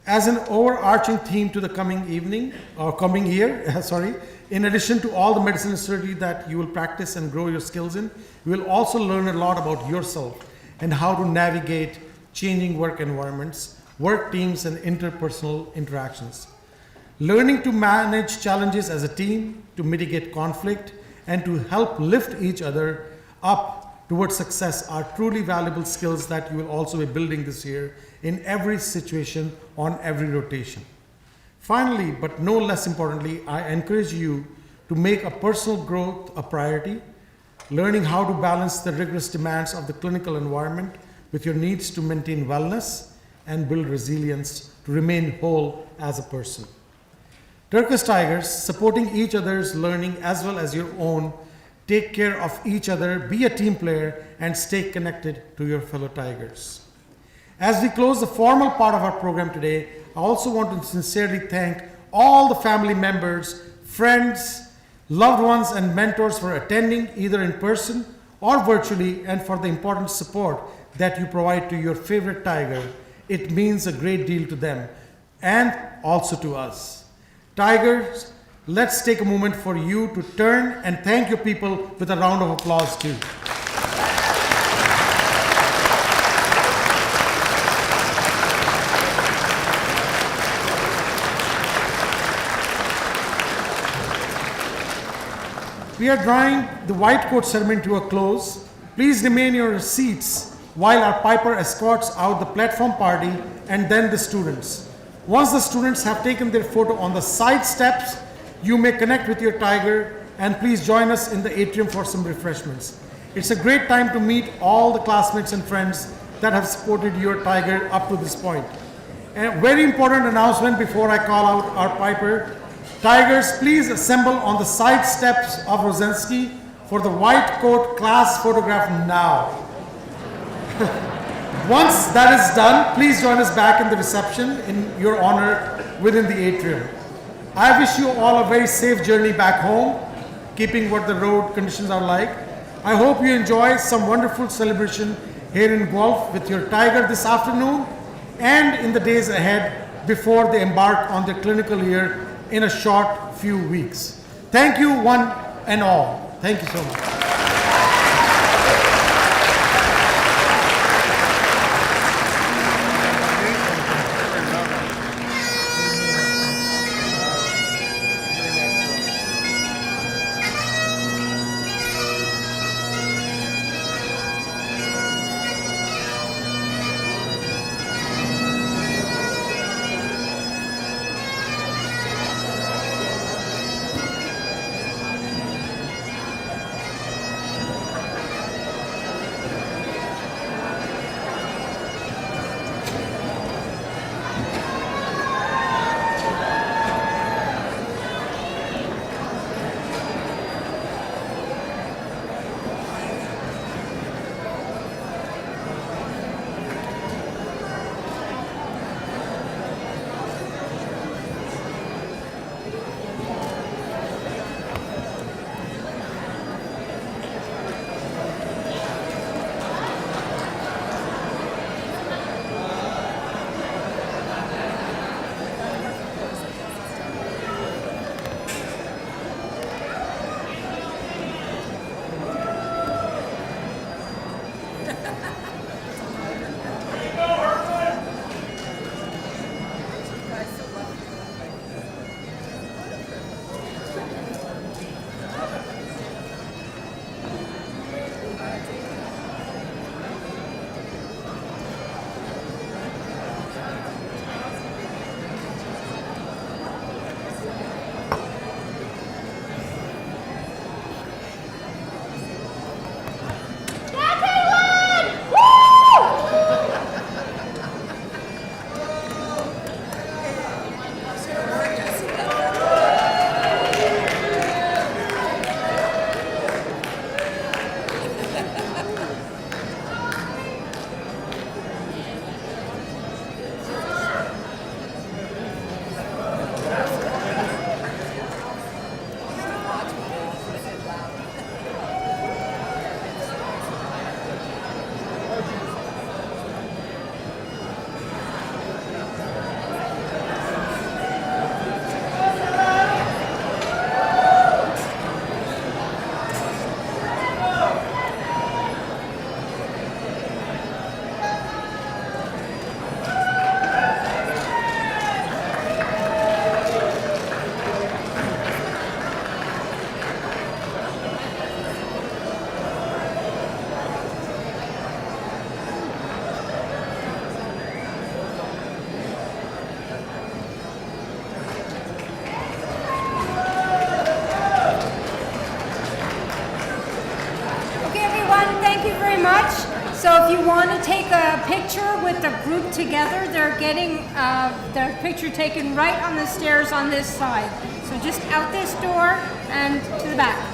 As an overarching theme to the coming year, in addition to all the medicine and surgery that you will practice and grow your skills in, you will also learn a lot about yourself and how to navigate changing work environments, work teams, and interpersonal interactions. Learning to manage challenges as a team, to mitigate conflict, and to help lift each other up towards success are truly valuable skills that you will also be building this year in every situation, on every rotation. Finally, but no less importantly, I encourage you to make a personal growth a priority. learning how to balance the rigorous demands of the clinical environment with your needs to maintain wellness and build resilience to remain whole as a person. Turquoise Tigers, supporting each other's learning as well as your own, take care of each other, be a team player, and stay connected to your fellow Tigers. As we close the formal part of our program today, I also want to sincerely thank all the family members, friends, loved ones, and mentors for attending either in person or virtually, and for the important support that you provide to your favorite Tiger. It means a great deal to them and also to us. Tigers, let's take a moment for you to turn and thank your people with a round of applause too. We are drawing the white coat ceremony to a close. Please remain in your seats while our piper escorts out the platform party and then the students. Once the students have taken their photo on the side steps, you may connect with your Tiger, and please join us in the atrium for some refreshments. It's a great time to meet all the classmates and friends that have supported your Tiger up to this point. And a very important announcement before I call out our piper. Tigers, please assemble on the side steps of Rozanski for the white coat class photograph now. Once that is done, please join us back in the reception in your honor within the atrium. I wish you all a very safe journey back home, keeping what the road conditions are like. I hope you enjoy some wonderful celebration here in Guelph with your Tiger this afternoon and in the days ahead before they embark on their clinical year in a short few weeks. Thank you one and all. Thank you so much. much. So if you want to take a picture with the group together, they're getting their picture taken right on the stairs on this side. So just out this door and to the back.